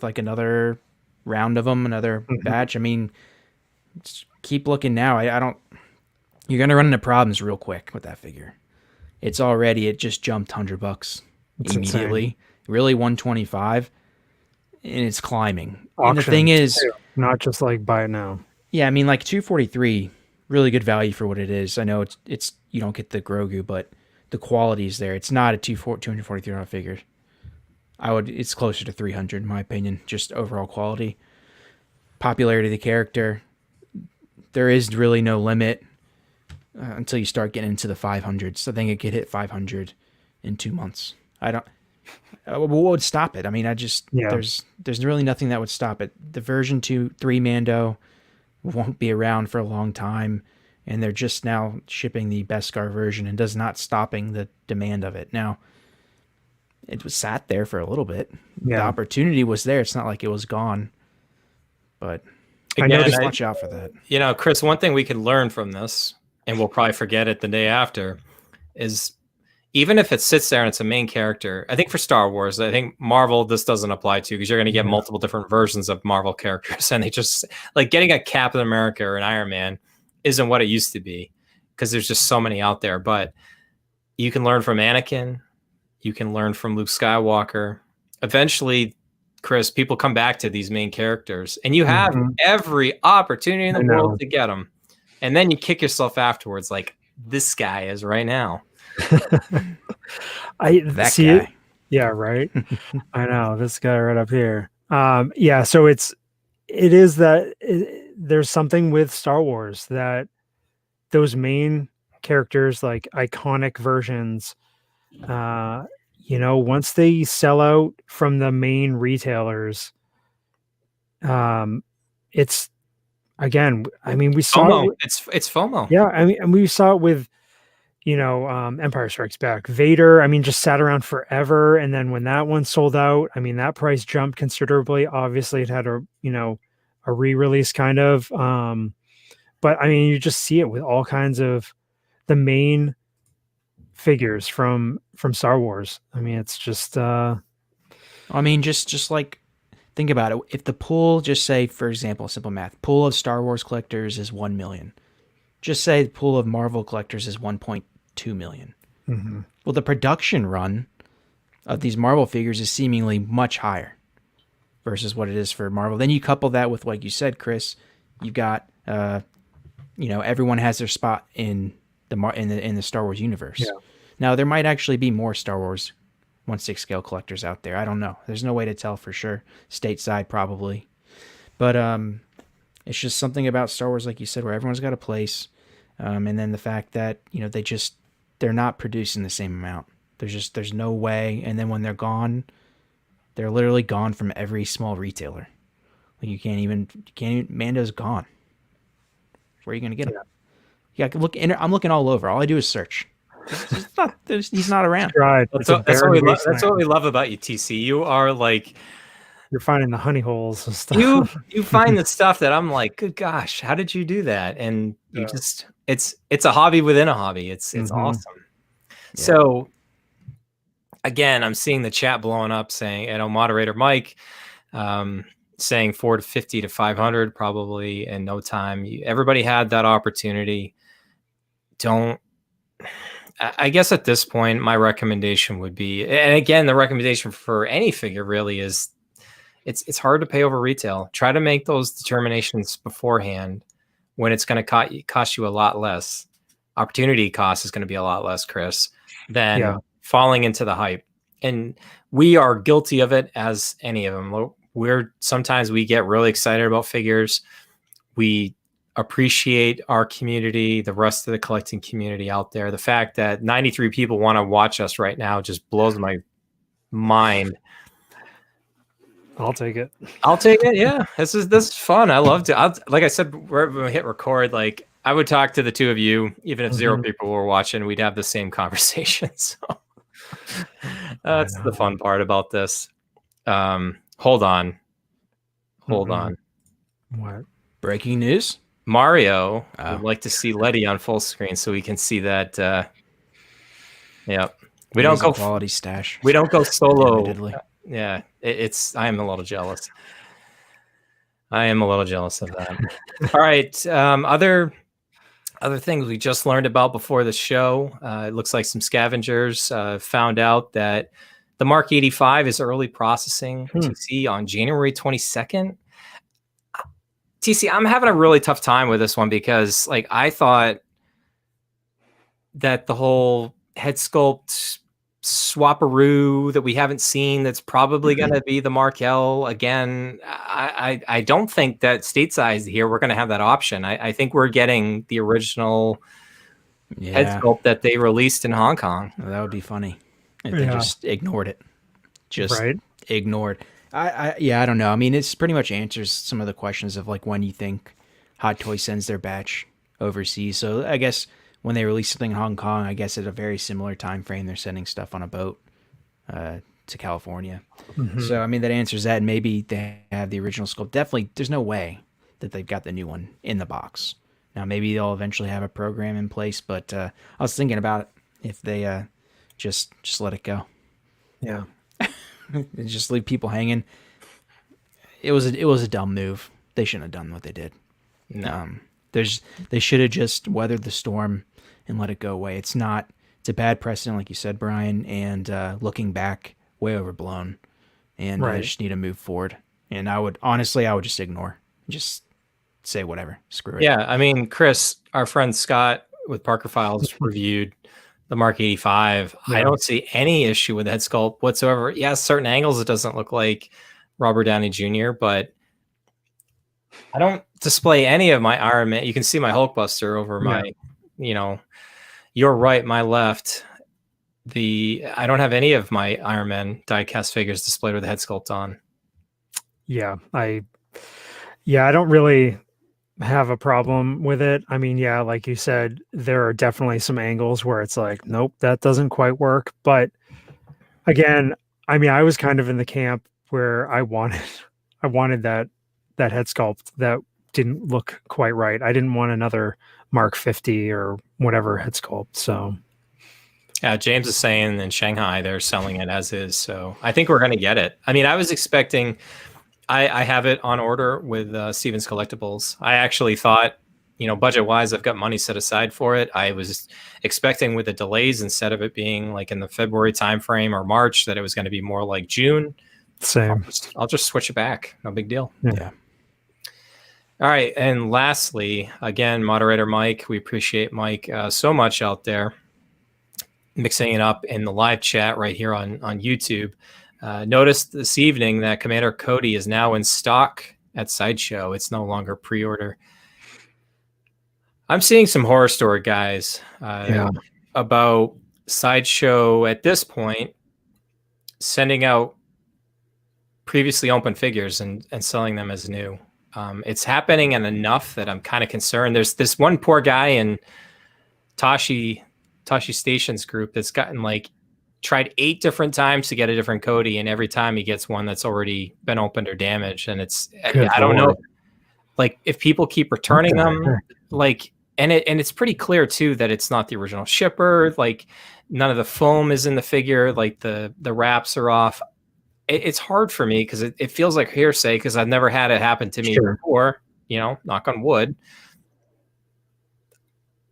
another round of them, another batch, I mean, keep looking now. You're going to run into problems real quick with that figure. It just jumped $100 immediately. Insane. Really 125, and it's climbing. Auction, and the thing is, too. Not just like buy it now. Yeah, I mean, like 243, really good value for what it is. I know it's you don't get the Grogu, but the quality is there. It's not a $243 figure. It's closer to 300 in my opinion, just overall quality. Popularity of the character, there is really no limit until you start getting into the 500s. I think it could hit 500 in 2 months. What would stop it? I mean, there's really nothing that would stop it. The version 2-3 Mando won't be around for a long time, and they're just now shipping the Beskar version and does not stopping the demand of it. Now, it was sat there for a little bit. Yeah. The opportunity was there. It's not like it was gone. But Again, just watch out for that. Chris, one thing we can learn from this, and we'll probably forget it the day after, is even if it sits there and it's a main character, I think for Star Wars, I think Marvel, this doesn't apply to, because you're going to get multiple different versions of Marvel characters. And they just, like, getting a Captain America or an Iron Man isn't what it used to be, because there's just so many out there. But you can learn from Anakin. You can learn from Luke Skywalker. Eventually, Chris, people come back to these main characters, and you have every opportunity in the world to get them. And then you kick yourself afterwards, like this guy is right now. That see guy. it. Yeah, right. I know this guy right up here. Yeah, so it is that there's something with Star Wars that those main characters, like iconic versions, once they sell out from the main retailers, it's again. I mean, we saw FOMO. It's FOMO. Yeah, I mean, and we saw it with Empire Strikes Back. Vader, I mean, just sat around forever, and then when that one sold out, I mean, that price jumped considerably. Obviously, it had a re-release kind of, but I mean, you just see it with all kinds of the main figures from Star Wars. I mean, it's just just like, think about it. If the pool, just say, for example, simple math, pool of Star Wars collectors is 1 million. Just say the pool of Marvel collectors is 1.2 million. Mm-hmm. Well, the production run of these Marvel figures is seemingly much higher versus what it is for Marvel. Then you couple that with, like you said, Chris, you've got, everyone has their spot in the Star Wars universe. Yeah. Now, there might actually be more Star Wars 1/6 scale collectors out there. I don't know. There's no way to tell for sure. Stateside, probably. But it's just something about Star Wars, like you said, where everyone's got a place. And then the fact that, they're not producing the same amount. There's no way. And then when they're gone, they're literally gone from every small retailer. Like you can't even Mando's gone. Where are you going to get him? Yeah, I'm looking all over. All I do is search. He's not around. right. That's what we love about you, TC. You are like You're finding the honey holes and stuff. you find the stuff that I'm like, good gosh, how did you do that? And you just it's a hobby within a hobby. It's awesome. Yeah. So again, I'm seeing the chat blowing up saying, moderator Mike saying 450 to 500 probably in no time. Everybody had that opportunity. I guess at this point, my recommendation would be, and again, the recommendation for any figure really is, it's hard to pay over retail. Try to make those determinations beforehand when it's going to cost you a lot less. Opportunity cost is going to be a lot less, Chris, than falling into the hype. And we are guilty of it as any of them. Sometimes we get really excited about figures. We appreciate our community, the rest of the collecting community out there. The fact that 93 people want to watch us right now just blows my mind. I'll take it. Yeah, this is fun. I love to. Like I said, when we hit record, like I would talk to the two of you, even if 0 people were watching, we'd have the same conversation. So that's the fun part about this. Hold on. What? Breaking news. Mario would like to see Letty on full screen so we can see that. We don't go quality stash. We don't go solo. Yeah, I am a little jealous. I am a little jealous of that. All right, other things we just learned about before the show. It looks like some scavengers found out that the Mark 85 is early processing TC on January 22nd. TC, I'm having a really tough time with this one because, like, I thought that the whole head sculpt swaparoo that we haven't seen, that's probably going to be the Mark L again. I don't think that stateside here we're going to have that option. I think we're getting the original head sculpt that they released in Hong Kong. Well, that would be funny if they just ignored it. Ignored. I don't know. I mean, it's pretty much answers some of the questions of like when you think Hot Toys sends their batch overseas. So I guess when they release something in Hong Kong, I guess at a very similar time frame, they're sending stuff on a boat to California. So I mean, that answers that. Maybe they have the original sculpt. Definitely, there's no way that they've got the new one in the box. Now maybe they'll eventually have a program in place, but I was thinking about it if they just let it go. Yeah. Just leave people hanging. It was a dumb move. They shouldn't have done what they did. No. They should have just weathered the storm and let it go away. It's a bad precedent, like you said, Bryan, and looking back, way overblown. And I just need to move forward. And I would just ignore. Just say whatever. Screw it. Yeah, I mean, Chris, our friend Scott with Parker Files reviewed the Mark 85. Yeah. I don't see any issue with head sculpt whatsoever. Yeah, certain angles it doesn't look like Robert Downey Jr., but I don't display any of my Iron Man. You can see my Hulkbuster over my, your right, my left. I don't have any of my Iron Man die-cast figures displayed with the head sculpt on. Yeah, I don't really have a problem with it. I mean, yeah, like you said, there are definitely some angles where it's like, nope, that doesn't quite work. But again, I mean, I was kind of in the camp where I wanted that head sculpt that didn't look quite right. I didn't want another Mark 50 or whatever head sculpt. So yeah, James is saying in Shanghai they're selling it as is. So I think we're going to get it. I mean, I was expecting. I have it on order with Stevens Collectibles. I actually thought, budget-wise, I've got money set aside for it. I was expecting with the delays, instead of it being like in the February timeframe or March, that it was going to be more like June. Same. I'll just switch it back. No big deal. Yeah. All right. And lastly, again, moderator Mike, we appreciate Mike so much out there mixing it up in the live chat right here on YouTube. Noticed this evening that Commander Cody is now in stock at Sideshow. It's no longer pre-order. I'm seeing some horror story guys about Sideshow at this point sending out previously open figures and selling them as new. It's happening and enough that I'm kind of concerned. There's this one poor guy in Tashi Station's group that's gotten like tried 8 different times to get a different Cody, and every time he gets one that's already been opened or damaged. And I don't know, like if people keep returning them, like, and it's pretty clear too that it's not the original shipper. Like none of the foam is in the figure. Like the wraps are off. It's hard for me because it feels like hearsay because I've never had it happen to me before. Knock on wood.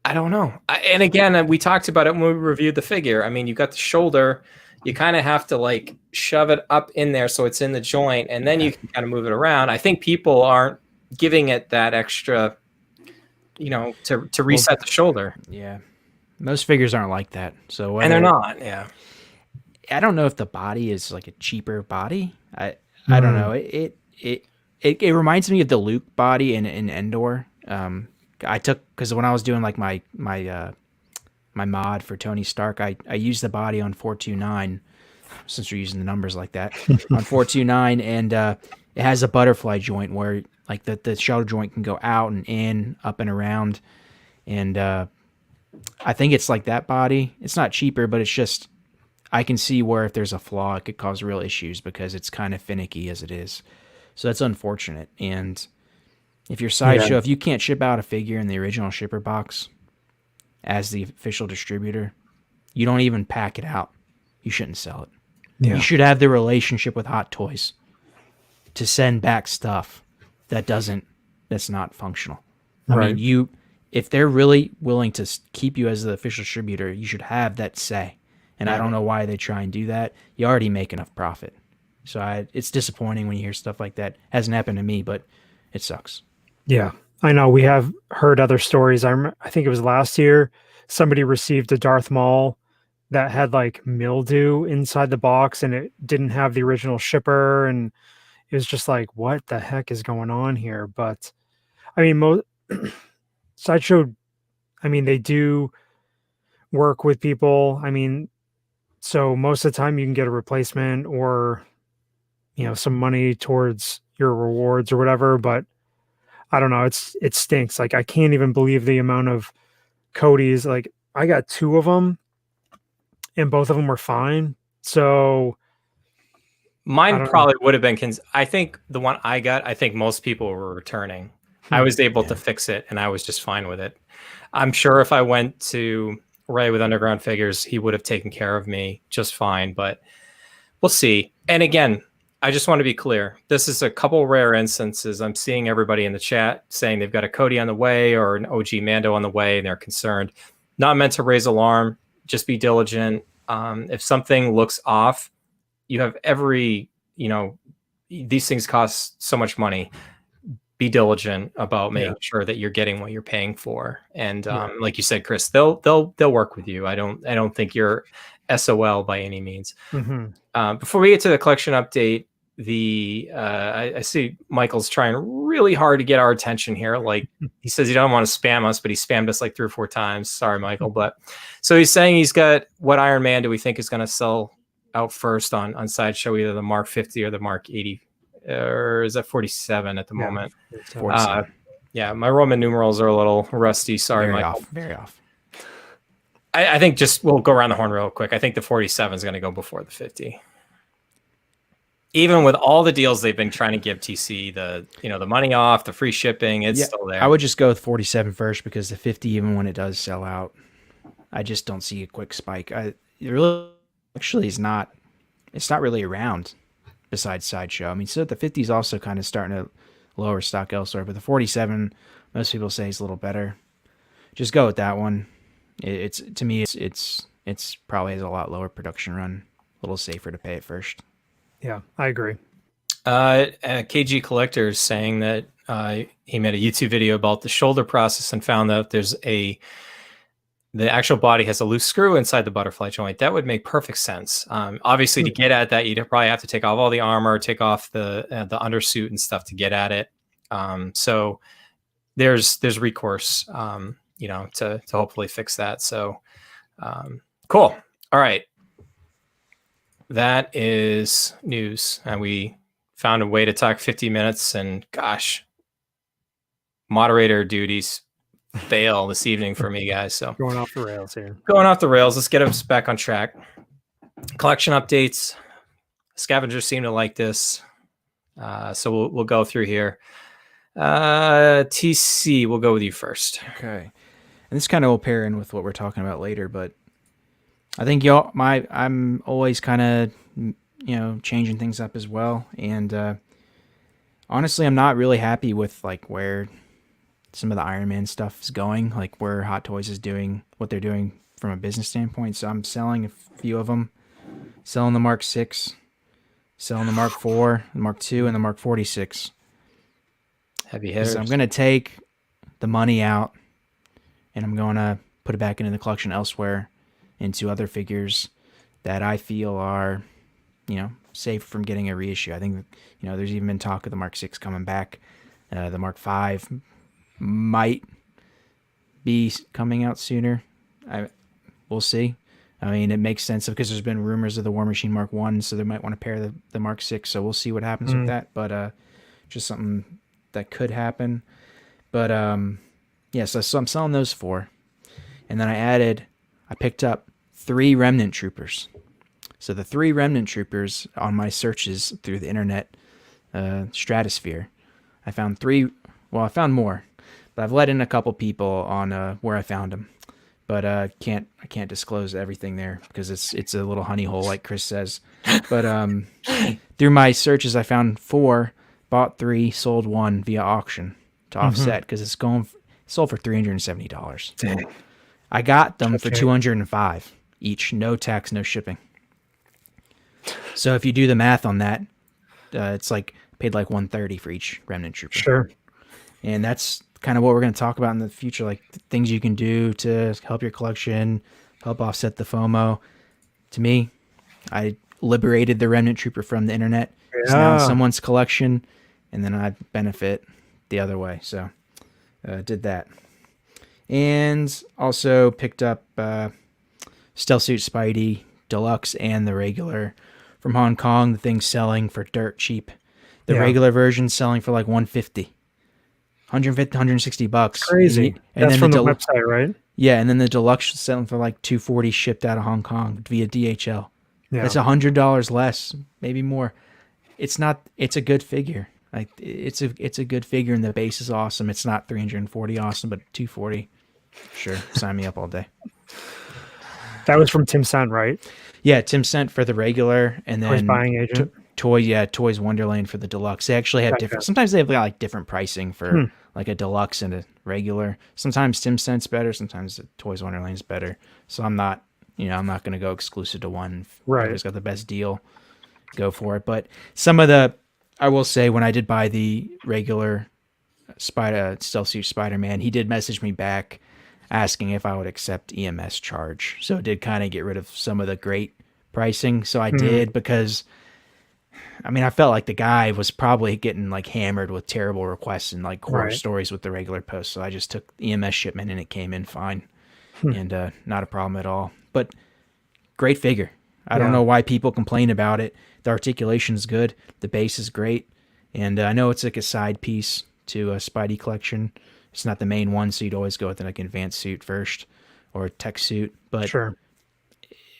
I don't know. And again, we talked about it when we reviewed the figure. I mean, you got the shoulder. You kind of have to like shove it up in there so it's in the joint, and then you can kind of move it around. I think people aren't giving it that extra, to reset the shoulder. Yeah. Most figures aren't like that. So and they're not. Yeah. I don't know if the body is like a cheaper body. I don't know. It reminds me of the Luke body in Endor. I took, because when I was doing like my mod for Tony Stark, I used the body on 429, since we're using the numbers like that, on 429, and it has a butterfly joint where like the shoulder joint can go out and in, up and around, and I think it's like that body. It's not cheaper, but it's just, I can see where if there's a flaw, it could cause real issues because it's kind of finicky as it is. So that's unfortunate. And if you're Sideshow, if you can't ship out a figure in the original shipper box as the official distributor, you don't even pack it out. You shouldn't sell it. Yeah. You should have the relationship with Hot Toys to send back stuff that's not functional. I mean, if they're really willing to keep you as the official distributor, you should have that say. And I don't know why they try and do that. You already make enough profit. So it's disappointing when you hear stuff like that. Hasn't happened to me, but it sucks. Yeah, I know. We have heard other stories. I think it was last year, somebody received a Darth Maul that had like mildew inside the box, and it didn't have the original shipper. And it was just like, what the heck is going on here? But I mean, Sideshow, I mean, they do work with people. I mean, so most of the time you can get a replacement or, some money towards your rewards or whatever. But I don't know. It stinks. Like, I can't even believe the amount of Codys. Like, I got 2 of them and both of them were fine. So mine probably would have been, I think the one I got, I think most people were returning. I was able to fix it and I was just fine with it. I'm sure if I went to Ray with Underground Figures, he would have taken care of me just fine, but we'll see. And again, I just want to be clear. This is a couple rare instances. I'm seeing everybody in the chat saying they've got a Cody on the way or an OG Mando on the way, and they're concerned. Not meant to raise alarm. Just be diligent. If something looks off, you have every, these things cost so much money. Be diligent about making sure that you're getting what you're paying for. And like you said, Chris, they'll work with you. I don't think you're SOL by any means. Mm-hmm. Before we get to the collection update, I see Michael's trying really hard to get our attention here. Like he says he don't want to spam us, but he spammed us like 3 or 4 times. Sorry, Michael. But so he's saying he's got what Iron Man do we think is going to sell out first on Sideshow, either the Mark 50 or the Mark 80, or is that 47 at the moment? 47. Yeah, my Roman numerals are a little rusty. Sorry, Michael. Very off. I think we'll go around the horn real quick. I think the 47 is going to go before the 50. Even with all the deals they've been trying to give TC, the money off, the free shipping, it's still there. I would just go with 47 first because the 50, even when it does sell out, I just don't see a quick spike. It really actually is not. It's not really around besides Sideshow. I mean, so the 50 is also kind of starting to lower stock elsewhere, but the 47, most people say is a little better. Just go with that one. It's to me, it's probably has a lot lower production run, a little safer to pay it first. Yeah, I agree. KG Collector is saying that he made a YouTube video about the shoulder process and found that the actual body has a loose screw inside the butterfly joint. That would make perfect sense. Obviously, to get at that, you'd probably have to take off all the armor, take off the undersuit and stuff to get at it. So there's recourse, to hopefully fix that. So cool. All right. That is news. And we found a way to talk 50 minutes, and gosh, moderator duties fail this evening for me, guys. So going off the rails here. Going off the rails. Let's get us back on track. collection updates. Scavengers seem to like this. So we'll go through here. TC, we'll go with you first. Okay. And this kind of will pair in with what we're talking about later, but I think I'm always kind of, changing things up as well. And honestly, I'm not really happy with like where some of the Iron Man stuff is going, like where Hot Toys is doing what they're doing from a business standpoint. So I'm selling a few of them, selling the Mark 6, selling the Mark 4, the Mark 2, and the Mark 46. Heavy hitters. So I'm going to take the money out and I'm going to put it back into the collection elsewhere, into other figures that I feel are, safe from getting a reissue. I think, there's even been talk of the Mark 6 coming back. The Mark 5 might be coming out sooner. We'll see. I mean, it makes sense because there's been rumors of the War Machine Mark 1, so they might want to pair the Mark 6, so we'll see what happens with that. But just something that could happen. But so I'm selling those 4. And then I picked up 3 Remnant Troopers. So the 3 Remnant Troopers on my searches through the internet stratosphere, I found 3. Well, I found more, but I've let in a couple people on where I found them. But I can't disclose everything there because it's a little honey hole, like Chris says. But through my searches, I found 4, bought 3, sold 1 via auction to offset because it's sold for $370. Dang. I got them for $205 each, no tax, no shipping. So if you do the math on that, it's like paid like $130 for each Remnant Trooper. Sure. And that's kind of what we're going to talk about in the future, like things you can do to help your collection, help offset the FOMO. To me, I liberated the Remnant Trooper from the internet. Yeah. It's now in someone's collection, and then I benefit the other way. So did that. And also picked up Stealth Suit Spidey Deluxe and the regular from Hong Kong. The thing's selling for dirt cheap. The regular version selling for like $150. $160. Crazy. And that's then from the website, right? Yeah, and then the deluxe is selling for like $240 shipped out of Hong Kong via DHL. Yeah. That's $100 less, maybe more. It's a good figure. Like it's a good figure, and the base is awesome. It's not $340 awesome, but $240. Sure, sign me up all day. That was from Tim Sent, right? Yeah, Tim Sent for the regular, and then Toys Buying Agent. Toys Wonderland for the deluxe. They actually have different. Sometimes they have like different pricing for like a deluxe and a regular. Sometimes Tim Sent's better. Sometimes the Toys Wonderland's better. So I'm not going to go exclusive to one. Right. Whoever's got the best deal, go for it. But I will say, when I did buy the regular Stealth Suit Spider-Man, he did message me back asking if I would accept EMS charge. So it did kind of get rid of some of the great pricing. So I did, because I felt like the guy was probably getting like hammered with terrible requests and like horror stories with the regular post. So I just took EMS shipment and it came in fine and not a problem at all. But great figure. I don't know why people complain about it. The articulation is good. The base is great. And I know it's like a side piece to a Spidey collection. It's not the main one, so you'd always go with like an advanced suit first or a tech suit. But it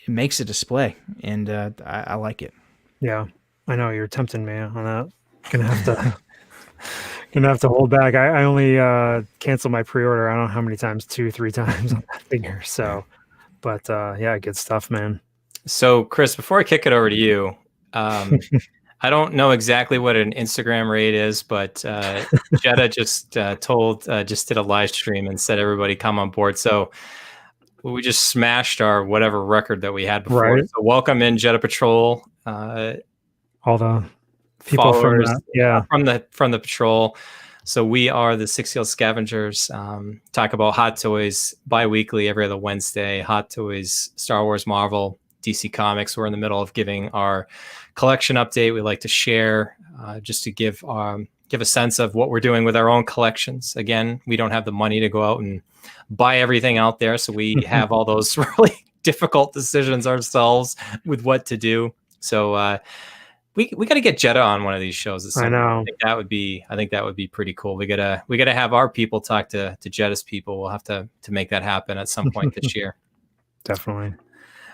makes a display, and I like it. Yeah. I know you're tempting me on that. Gonna have to hold back. I only canceled my pre-order. I don't know how many times, 2-3 times on that figure. So, but good stuff, man. So, Chris, before I kick it over to you, I don't know exactly what an Instagram rate is, but Jetta just did a live stream and said everybody come on board. So we just smashed our whatever record that we had before. Right. So welcome in Jetta Patrol. All the people from from the patrol. So we are the Six Seal Scavengers. Talk about Hot Toys bi-weekly, every other Wednesday. Hot Toys, Star Wars, Marvel, DC Comics. We're in the middle of giving our collection update. We like to share just to give a sense of what we're doing with our own collections. Again, we don't have the money to go out and buy everything out there, so we have all those really difficult decisions ourselves with what to do. So we got to get Jetta on one of these shows. I know. I think that would be pretty cool. We gotta have our people talk to Jetta's people. We'll have to make that happen at some point this year. Definitely.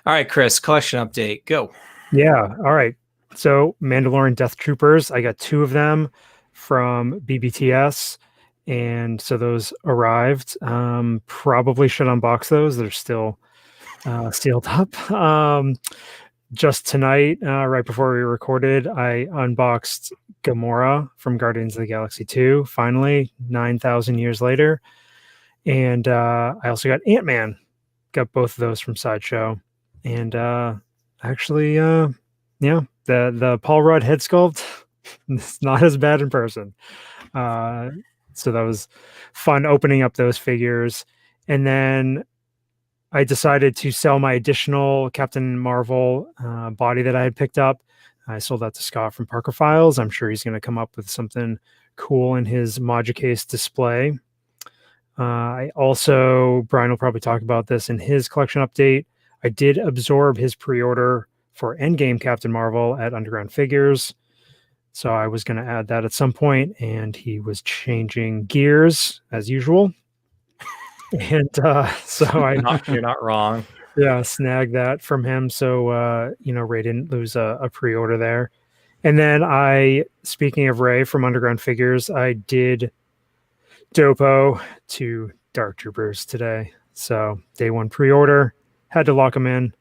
All right, Chris, collection update. Go. Yeah. All right. So Mandalorian Death Troopers, I got 2 of them from BBTS. And so those arrived. Probably should unbox those. They're still sealed up. Just tonight, right before we recorded, I unboxed Gamora from Guardians of the Galaxy 2, finally, 9,000 years later. And I also got Ant-Man. Got both of those from Sideshow. And actually, the Paul Rudd head sculpt, it's not as bad in person. So that was fun opening up those figures. And then I decided to sell my additional Captain Marvel body that I had picked up. I sold that to Scott from Parker Files. I'm sure he's going to come up with something cool in his Modulcase display. I also, Bryan will probably talk about this in his collection update. I did absorb his pre-order for Endgame Captain Marvel at Underground Figures. So I was going to add that at some point, and he was changing gears as usual. And so You're not wrong. Yeah, snagged that from him. So, Ray didn't lose a pre-order there. And then speaking of Ray from Underground Figures, I did Dopo to Dark Troopers today. So day 1 pre-order, had to lock them in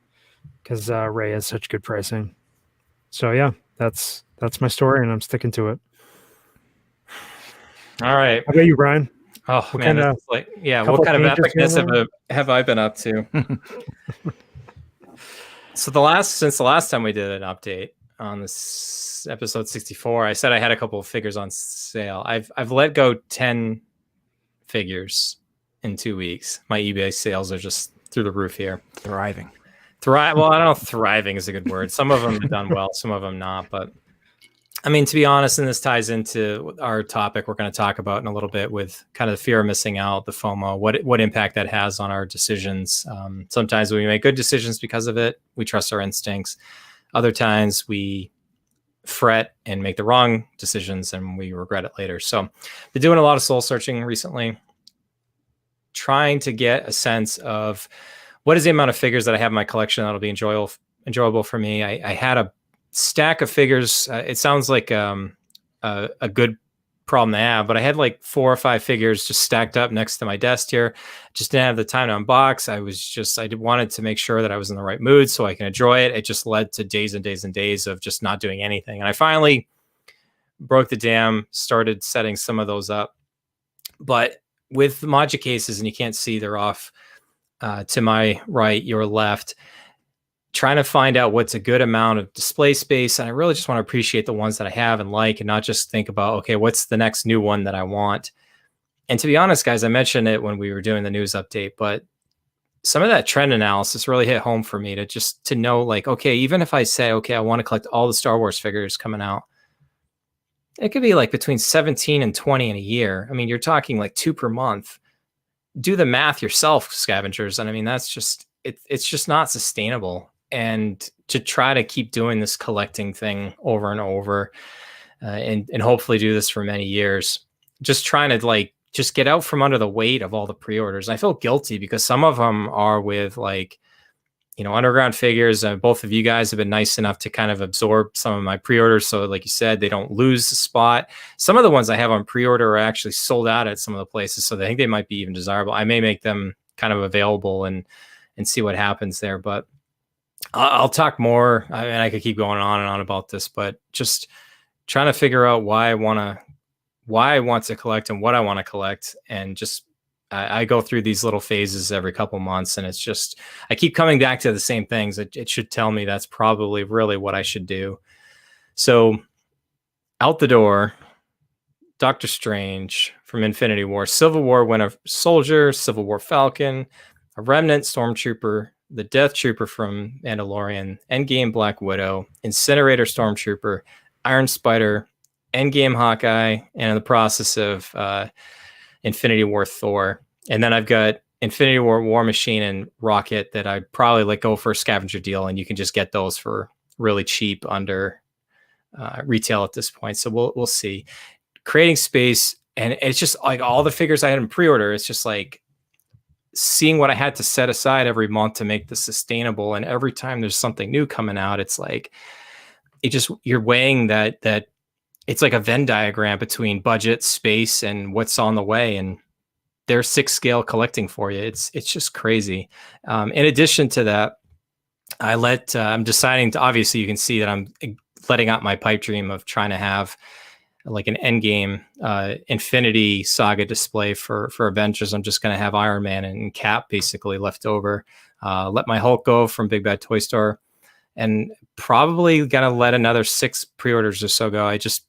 because Ray has such good pricing. So yeah, that's my story, and I'm sticking to it. All right. How about you, Bryan? Oh, what man. What kind of epicness have I been up to? So since the last time we did an update on this episode 64, I said I had a couple of figures on sale. I've let go 10 figures in 2 weeks. My eBay sales are just through the roof here. Thriving. Well, I don't know if thriving is a good word. Some of them have done well, some of them not. But I mean, to be honest, and this ties into our topic we're going to talk about in a little bit with kind of the fear of missing out, the FOMO, what impact that has on our decisions. Sometimes we make good decisions because of it. We trust our instincts. Other times we fret and make the wrong decisions and we regret it later. So been doing a lot of soul searching recently, trying to get a sense of what is the amount of figures that I have in my collection that'll be enjoyable for me. I had a stack of figures. It sounds like a good problem to have, but I had like 4 or 5 figures just stacked up next to my desk here. Just didn't have the time to unbox. I wanted to make sure that I was in the right mood so I can enjoy it. It just led to days and days and days of just not doing anything. And I finally broke the dam, started setting some of those up. But with the Modulcases, and you can't see, they're off to my right, your left, trying to find out what's a good amount of display space. And I really just want to appreciate the ones that I have and like, and not just think about, okay, what's the next new one that I want? And to be honest, guys, I mentioned it when we were doing the news update, but some of that trend analysis really hit home for me to know, like, okay, even if I say, okay, I want to collect all the Star Wars figures coming out, it could be like between 17 and 20 in a year. I mean, you're talking like 2 per month. Do the math yourself, Scavengers. And I mean, that's just, it's just not sustainable. And to try to keep doing this collecting thing over and over and hopefully do this for many years, just trying to just get out from under the weight of all the pre-orders. I feel guilty because some of them are with Underground Figures. Both of you guys have been nice enough to kind of absorb some of my pre-orders. So like you said, they don't lose the spot. Some of the ones I have on pre-order are actually sold out at some of the places. So I think they might be even desirable. I may make them kind of available and see what happens there. But I'll talk more. I mean, I could keep going on and on about this, but just trying to figure out why I want to collect and what I want to collect. And just, I go through these little phases every couple months, and it's just, I keep coming back to the same things. It should tell me that's probably really what I should do. So out the door, Doctor Strange from Infinity War, Civil War Winter Soldier, Civil War Falcon, a Remnant Stormtrooper, the Death Trooper from Mandalorian, Endgame Black Widow, Incinerator Stormtrooper, Iron Spider, Endgame Hawkeye, and in the process of Infinity War Thor. And then I've got Infinity War Machine and Rocket that I'd probably let go for a scavenger deal, and you can just get those for really cheap under retail at this point. So we'll see. Creating space, and it's just like all the figures I had in pre-order, it's just like seeing what I had to set aside every month to make this sustainable, and every time there's something new coming out, it's like you're weighing that it's like a Venn diagram between budget, space, and what's on the way, and there's 6 scale collecting for you. It's just crazy. In addition to that, I'm deciding to, obviously you can see that I'm letting out my pipe dream of trying to have like an endgame Infinity Saga display for Avengers. I'm just going to have Iron Man and Cap basically left over. Let my Hulk go from Big Bad Toy Store, and probably going to let another 6 pre-orders or so go. I just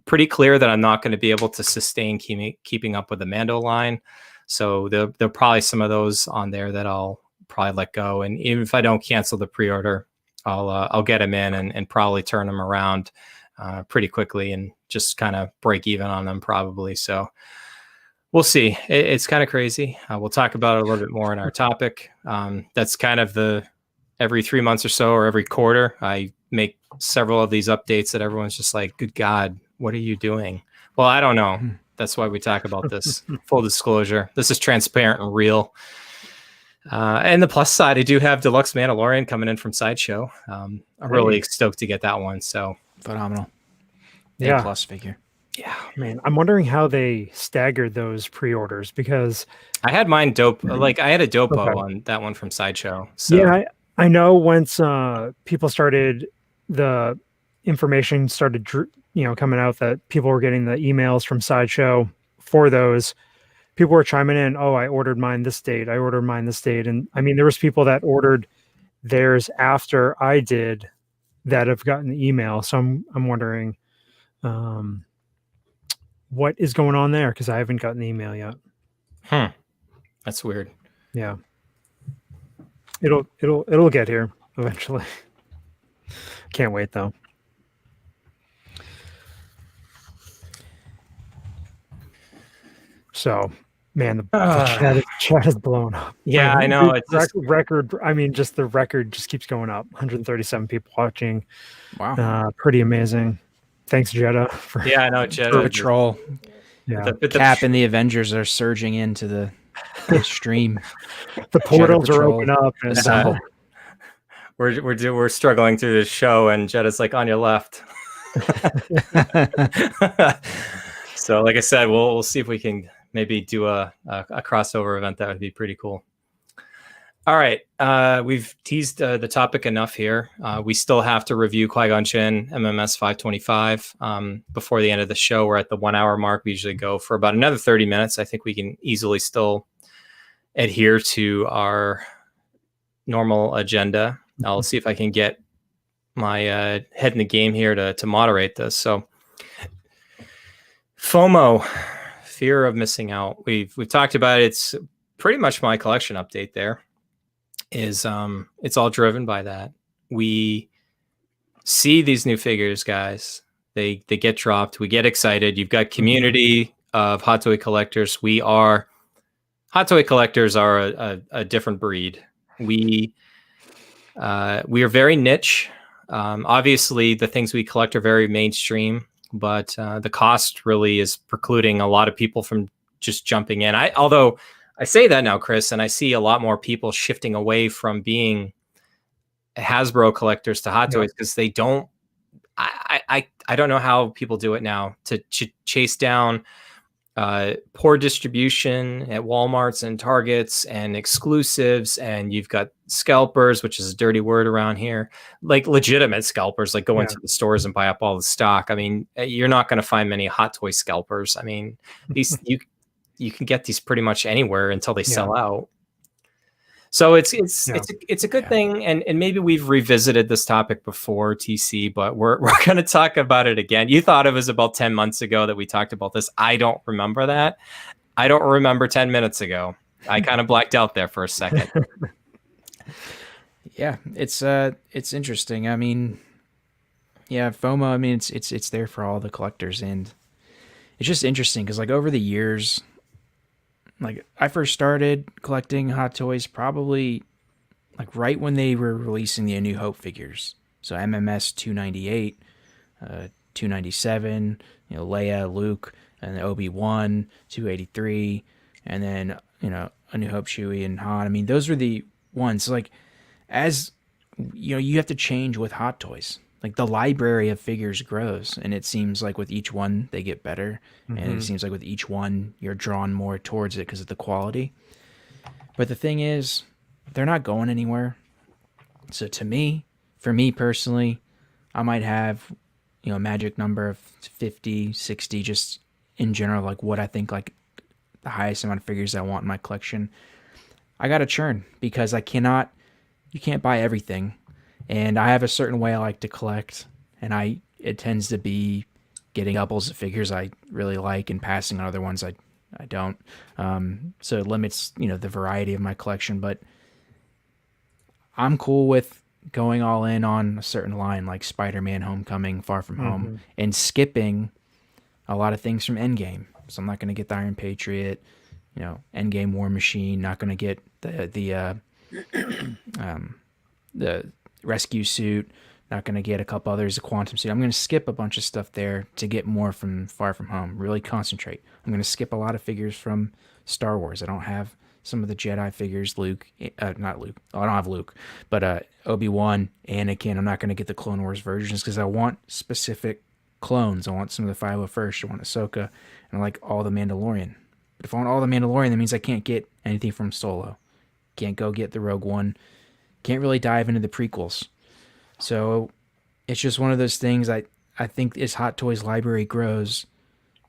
pretty clear that I'm not going to be able to sustain keeping up with the Mando line. So there'll probably some of those on there that I'll probably let go. And even if I don't cancel the pre-order, I'll get them in and probably turn them around pretty quickly and just kind of break even on them probably. So we'll see. It's kind of crazy. We'll talk about it a little bit more in our topic. That's kind of every 3 months or so, or every quarter, I make several of these updates that everyone's just like, good God, what are you doing? Well, I don't know. That's why we talk about this. Full disclosure, this is transparent and real. And the plus side, I do have Deluxe Mandalorian coming in from Sideshow. I'm really stoked to get that one. So phenomenal. Yeah. A+ figure. Yeah, man. I'm wondering how they staggered those pre-orders, because I had mine dope. Like I had a dopo on that one from Sideshow. So yeah, I know once people started, the information started, coming out that people were getting the emails from Sideshow for those. People were chiming in, oh, I ordered mine this date. I ordered mine this date. And I mean, there was people that ordered theirs after I did that have gotten the email. So I'm wondering what is going on there, because I haven't gotten the email yet. That's weird. Yeah. It'll get here eventually. Can't wait though. So, man, the chat is blown up. Yeah, I know. It's record. I mean, just the record just keeps going up. 137 people watching. Wow. Pretty amazing. Thanks, Jeddah. I know, Jeddah. Patrol. Yeah. Cap and the Avengers are surging into the stream. The portals are open up. And we're struggling through this show, and Jeddah's like on your left. So, like I said, we'll see if we can maybe do a crossover event. That would be pretty cool. All right, we've teased the topic enough here. We still have to review Qui-Gon Jinn MMS525 before the end of the show. We're at the 1 hour mark. We usually go for about another 30 minutes. I think we can easily still adhere to our normal agenda. I'll see if I can get my head in the game here to moderate this. So, FOMO, fear of missing out. We've talked about it. It's pretty much my collection update there. It's all driven by that. We see these new figures, guys. They get dropped. We get excited. You've got community of hot toy collectors. Hot toy collectors are a different breed. We are very niche. Obviously, the things we collect are very mainstream, but the cost really is precluding a lot of people from just jumping in. Although I say that now, Chris, and I see a lot more people shifting away from being Hasbro collectors to hot toys, because they don't. I don't know how people do it now to chase down poor distribution at Walmarts and Targets and exclusives, and you've got scalpers, which is a dirty word around here, like legitimate scalpers, like go into the stores and buy up all the stock. I mean, you're not going to find many hot toy scalpers. I mean, these you can get these pretty much anywhere until they sell out. So it's a good thing, and maybe we've revisited this topic before, TC, but we're going to talk about it again. You thought it was about 10 months ago that we talked about this. I don't remember that. I don't remember 10 minutes ago. I kind of blacked out there for a second. Yeah, it's interesting. I mean, yeah, FOMO. I mean, it's there for all the collectors, and it's just interesting because like over the years. Like I first started collecting hot toys probably like right when they were releasing the A New Hope figures. So MMS 298, 297, Leia, Luke, and Obi-Wan 283, and then A New Hope Chewie and Han. I mean, those were the ones. Like, as you know, you have to change with Hot Toys. Like, the library of figures grows, and it seems like with each one they get better, and it seems like with each one you're drawn more towards it because of the quality. But the thing is, they're not going anywhere. So for me personally, I might have, you know, a magic number of 50, 60, just in general, like what I think like the highest amount of figures I want in my collection. I got to churn because you can't buy everything. And I have a certain way I like to collect, and it tends to be getting doubles of figures I really like and passing on other ones I don't. So it limits, you know, the variety of my collection, but I'm cool with going all in on a certain line like Spider-Man Homecoming, Far From Home, and skipping a lot of things from Endgame. So I'm not going to get the Iron Patriot, you know, Endgame War Machine, not going to get the rescue suit, not going to get a couple others, the quantum suit. I'm going to skip a bunch of stuff there to get more from Far From Home, really concentrate. I'm going to skip a lot of figures from Star Wars. I don't have some of the Jedi figures, not Luke. Oh, I don't have Luke, but Obi-Wan, Anakin. I'm not going to get the Clone Wars versions because I want specific clones. I want some of the 501st. I want Ahsoka, and I like all the Mandalorian. But if I want all the Mandalorian, that means I can't get anything from Solo. Can't go get the Rogue One. Can't really dive into the prequels. So it's just one of those things. I think as Hot Toys library grows,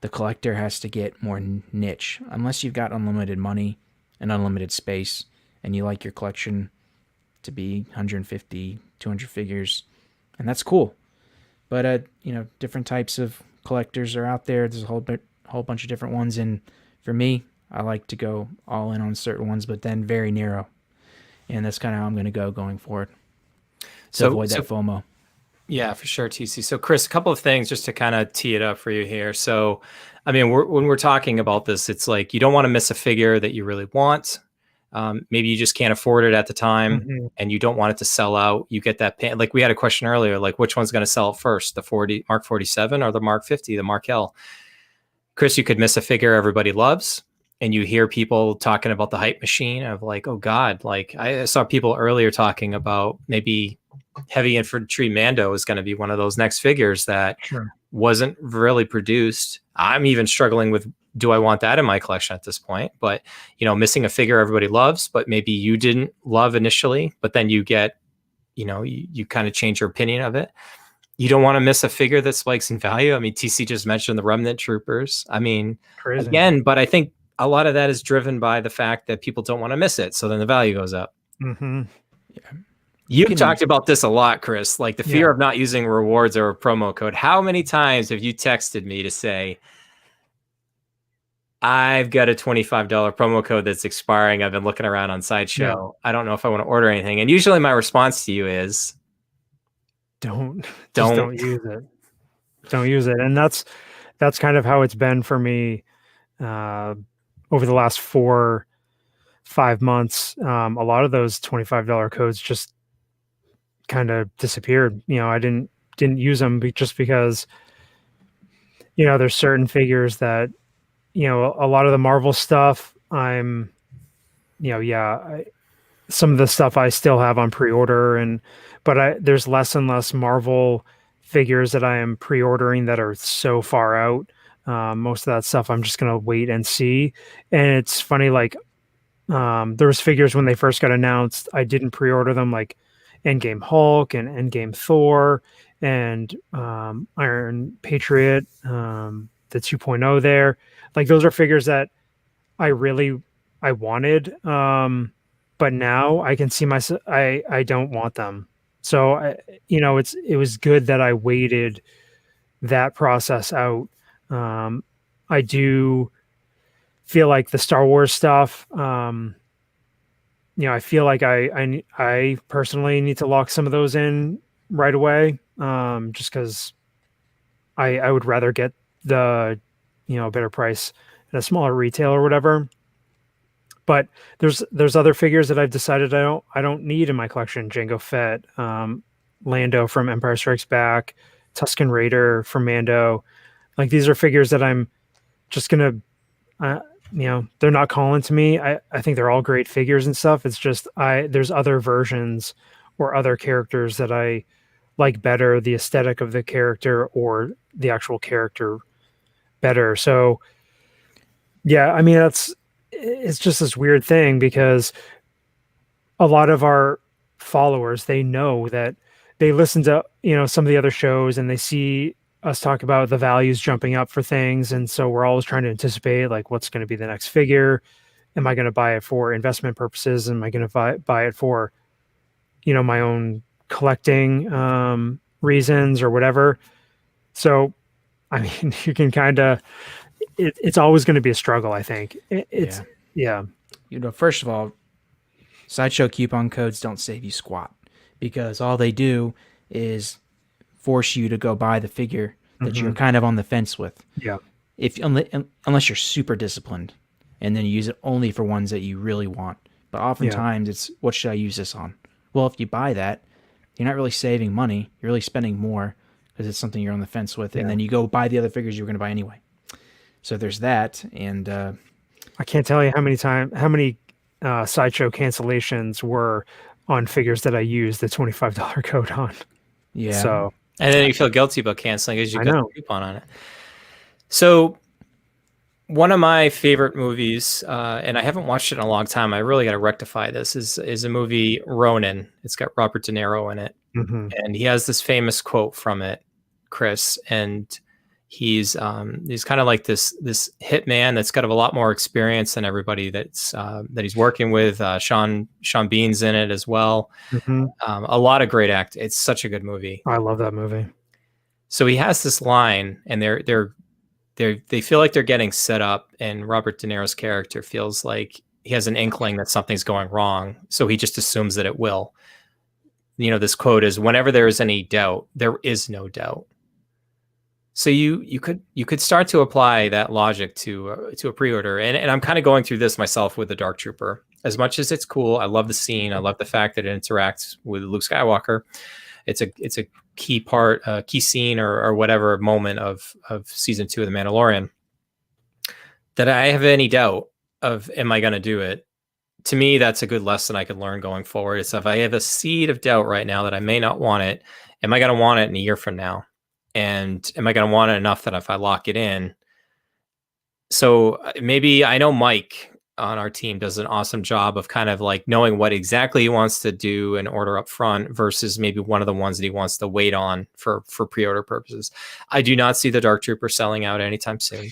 the collector has to get more niche. Unless you've got unlimited money and unlimited space, and you like your collection to be 150, 200 figures, and that's cool. But you know, different types of collectors are out there. There's a whole bunch of different ones, and for me, I like to go all in on certain ones, but then very narrow. And that's kind of how I'm going to go going forward to avoid that FOMO. Yeah, for sure, TC. So, Chris, a couple of things just to kind of tee it up for you here. So, I mean, when we're talking about this, it's like you don't want to miss a figure that you really want. Maybe you just can't afford it at the time, and you don't want it to sell out. You get that pain. Like we had a question earlier, like which one's going to sell first, the Mark 47 or the Mark 50, the Mark L? Chris, you could miss a figure everybody loves. And you hear people talking about the hype machine of like, oh God, like I saw people earlier talking about maybe heavy infantry Mando is going to be one of those next figures that wasn't really produced. I'm even struggling with, do I want that in my collection at this point? But, you know, missing a figure everybody loves, but maybe you didn't love initially, but then you get, you know, you kind of change your opinion of it. You don't want to miss a figure that spikes in value. I mean, TC just mentioned the Remnant Troopers. I mean, again, but I think a lot of that is driven by the fact that people don't want to miss it. So then the value goes up. Yeah. You've talked about this a lot, Chris, like the fear of not using rewards or a promo code. How many times have you texted me to say, I've got a $25 promo code that's expiring. I've been looking around on Sideshow. I don't know if I want to order anything. And usually my response to you is, don't use it. Don't use it. And that's kind of how it's been for me over the last 4-5 months. A lot of those $25 codes just kind of disappeared. You know, I didn't use them just because, you know, there's certain figures that, you know, a lot of the Marvel stuff some of the stuff I still have on pre-order, but there's less and less Marvel figures that I am pre-ordering that are so far out. Most of that stuff I'm just going to wait and see. And it's funny, like there was figures when they first got announced, I didn't pre-order them, like Endgame Hulk and Endgame Thor and Iron Patriot, the 2.0 there. Like those are figures that I wanted. But now I can see I don't want them. So it was good that I waited that process out. I do feel like the Star Wars stuff, I feel like I personally need to lock some of those in right away. Just because I would rather get the, better price at a smaller retail or whatever. But there's other figures that I've decided I don't need in my collection. Jango Fett, Lando from Empire Strikes Back, Tusken Raider from Mando. Like these are figures that I'm just gonna they're not calling to me. I think they're all great figures and stuff. It's just there's other versions or other characters that I like better, the aesthetic of the character or the actual character better. So yeah, I mean, it's just this weird thing because a lot of our followers, they know that they listen to, some of the other shows and they see us talk about the values jumping up for things. And so we're always trying to anticipate like what's going to be the next figure. Am I going to buy it for investment purposes? Am I going to buy it for, my own collecting reasons or whatever? So, I mean, you can kind of, it's always going to be a struggle, I think. Yeah. First of all, Sideshow coupon codes don't save you squat because all they do is force you to go buy the figure that you're kind of on the fence with. Yeah. Unless you're super disciplined and then you use it only for ones that you really want. But oftentimes it's, what should I use this on? Well, if you buy that, you're not really saving money. You're really spending more because it's something you're on the fence with. And then you go buy the other figures you were going to buy anyway. So there's that. And I can't tell you how many Sideshow cancellations were on figures that I used the $25 code on. Yeah. So, and then you feel guilty about canceling because you got know. the coupon on it. So one of my favorite movies, and I haven't watched it in a long time, I really got to rectify this, is a movie, Ronin. It's got Robert De Niro in it. And he has this famous quote from it, Chris, and he's kind of like this hitman that's got a lot more experience than everybody that he's working with. Sean Bean's in it as well. A lot of great act. It's such a good movie. I love that movie. So he has this line, and they feel like they're getting set up, and Robert De Niro's character feels like he has an inkling that something's going wrong, so he just assumes that it will. This quote is, "Whenever there is any doubt, there is no doubt." So you could start to apply that logic to a pre-order, and I'm kind of going through this myself with the Dark Trooper. As much as it's cool, I love the scene. I love the fact that it interacts with Luke Skywalker. It's a key part, key scene or whatever moment of season 2 of The Mandalorian. That I have any doubt of, am I going to do it? To me, that's a good lesson I could learn going forward. It's if I have a seed of doubt right now that I may not want it, am I going to want it in a year from now? And am I going to want it enough that if I lock it in? So maybe, I know Mike on our team does an awesome job of kind of like knowing what exactly he wants to do and order up front versus maybe one of the ones that he wants to wait on for pre-order purposes. I do not see the Dark Trooper selling out anytime soon.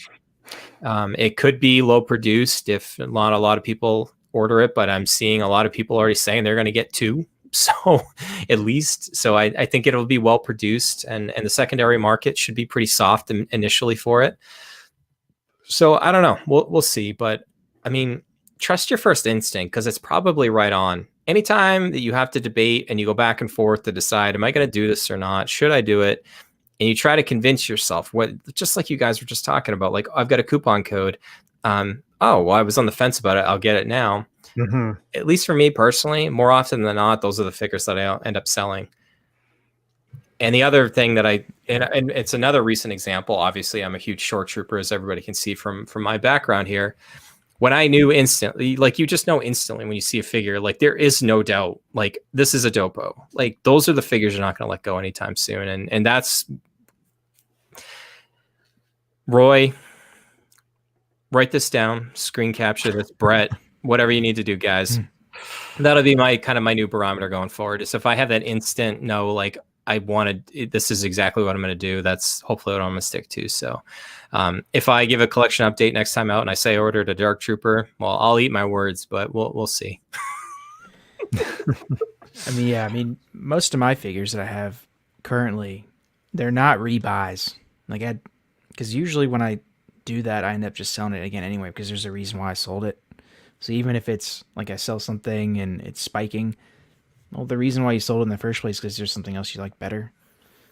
It could be low produced if not a lot of people order it, but I'm seeing a lot of people already saying they're going to get 2. So at least, so I think it'll be well produced, and the secondary market should be pretty soft initially for it. So I don't know, we'll see, but I mean, trust your first instinct because it's probably right on. Anytime that you have to debate and you go back and forth to decide, am I going to do this or not? Should I do it? And you try to convince yourself, just like you guys were just talking about, like, I've got a coupon code. Oh, well, I was on the fence about it. I'll get it now. At least for me personally, more often than not, those are the figures that I end up selling. And the other thing that and it's another recent example. Obviously, I'm a huge Shoretrooper, as everybody can see from my background here. When I knew instantly, like you just know instantly when you see a figure, like there is no doubt, like this is a dopo. Like those are the figures you're not going to let go anytime soon. And that's Roy. Write this down, screen capture this, Brett. Whatever you need to do, guys. That'll be my new barometer going forward. Is if I have that instant no, like I wanted, this is exactly what I'm going to do. That's hopefully what I'm going to stick to. So if I give a collection update next time out and I say I ordered a Dark Trooper, well, I'll eat my words, but we'll see. I mean, most of my figures that I have currently, they're not rebuys. Because usually when I do that, I end up just selling it again anyway, because there's a reason why I sold it. So even if it's like I sell something and it's spiking, well, the reason why you sold it in the first place is because there's something else you like better.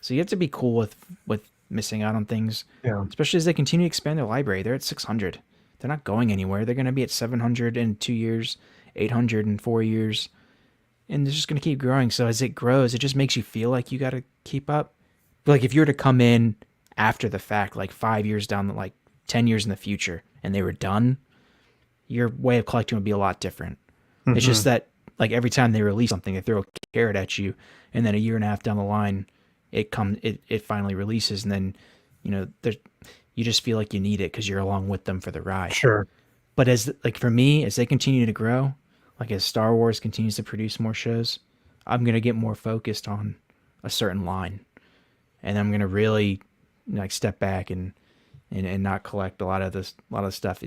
So you have to be cool with missing out on things, especially as they continue to expand their library. They're at 600. They're not going anywhere. They're going to be at 700 in 2 years, 800 in 4 years, and they're just going to keep growing. So as it grows, it just makes you feel like you got to keep up. But like if you were to come in after the fact, like 5 years down, like 10 years in the future, and they were done, your way of collecting would be a lot different. It's just that like every time they release something, they throw a carrot at you, and then a year and a half down the line, it finally releases, and then you just feel like you need it because you're along with them for the ride. Sure. But as like for me, as they continue to grow, like as Star Wars continues to produce more shows, I'm gonna get more focused on a certain line, and I'm gonna really like step back and not collect a lot of stuff.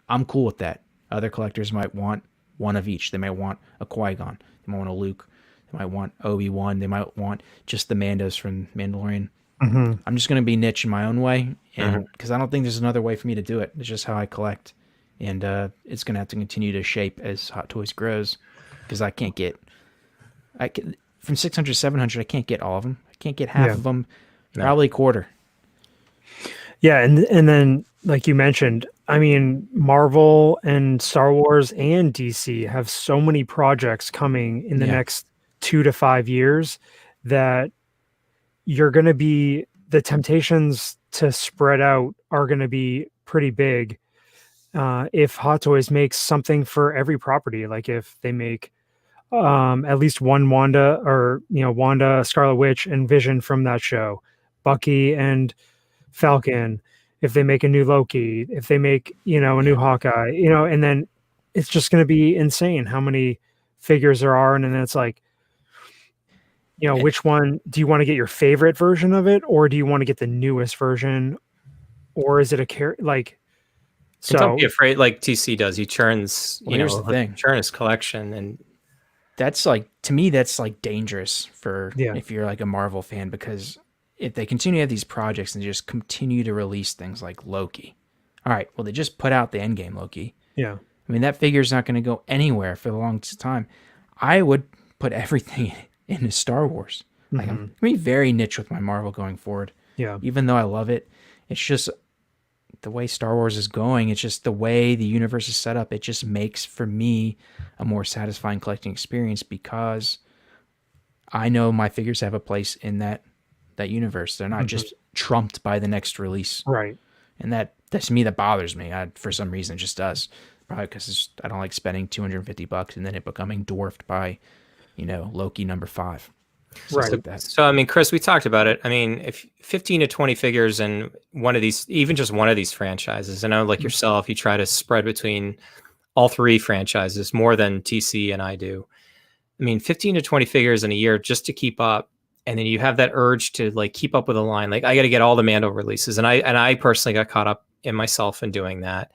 I'm cool with that. Other collectors might want one of each. They might want a Qui-Gon. They might want a Luke. They might want Obi-Wan. They might want just the Mandos from Mandalorian. I'm just going to be niche in my own way, and because I don't think there's another way for me to do it. It's just how I collect, and it's going to have to continue to shape as Hot Toys grows, because from 600 to 700, I can't get all of them. I can't get half of them, probably a quarter. Yeah, and then like you mentioned, I mean, Marvel and Star Wars and DC have so many projects coming in the next 2 to 5 years that you're going to be, the temptations to spread out are going to be pretty big. If Hot Toys makes something for every property, like if they make at least one Wanda, or Wanda, Scarlet Witch, and Vision from that show, Bucky and Falcon, if they make a new Loki, if they make a new Hawkeye, and then it's just going to be insane how many figures there are, and then it's like, which one do you want to get, your favorite version of it, or do you want to get the newest version, or is it so don't be afraid like TC does. He churns, here's the thing. Churn his collection, and that's like, to me, that's like dangerous for if you're like a Marvel fan, because if they continue to have these projects and just continue to release things like Loki, all right, well, they just put out the Endgame Loki. Yeah. I mean, that figure's not going to go anywhere for the longest time. I would put everything into Star Wars. Like, I'm going to be very niche with my Marvel going forward. Yeah. Even though I love it, it's just the way Star Wars is going. It's just the way the universe is set up. It just makes, for me, a more satisfying collecting experience, because I know my figures have a place in that universe. They're not just trumped by the next release. Right. And that's me, that bothers me. For some reason, it just does. Probably because I don't like spending $250 and then it becoming dwarfed by, Loki number 5. Right. So, I mean, Chris, we talked about it. I mean, if 15 to 20 figures in one of these, even just one of these franchises, I know like yourself, you try to spread between all 3 franchises more than TC and I do. I mean, 15 to 20 figures in a year just to keep up. And then you have that urge to like keep up with a line. Like, I got to get all the Mando releases. And I personally got caught up in myself in doing that.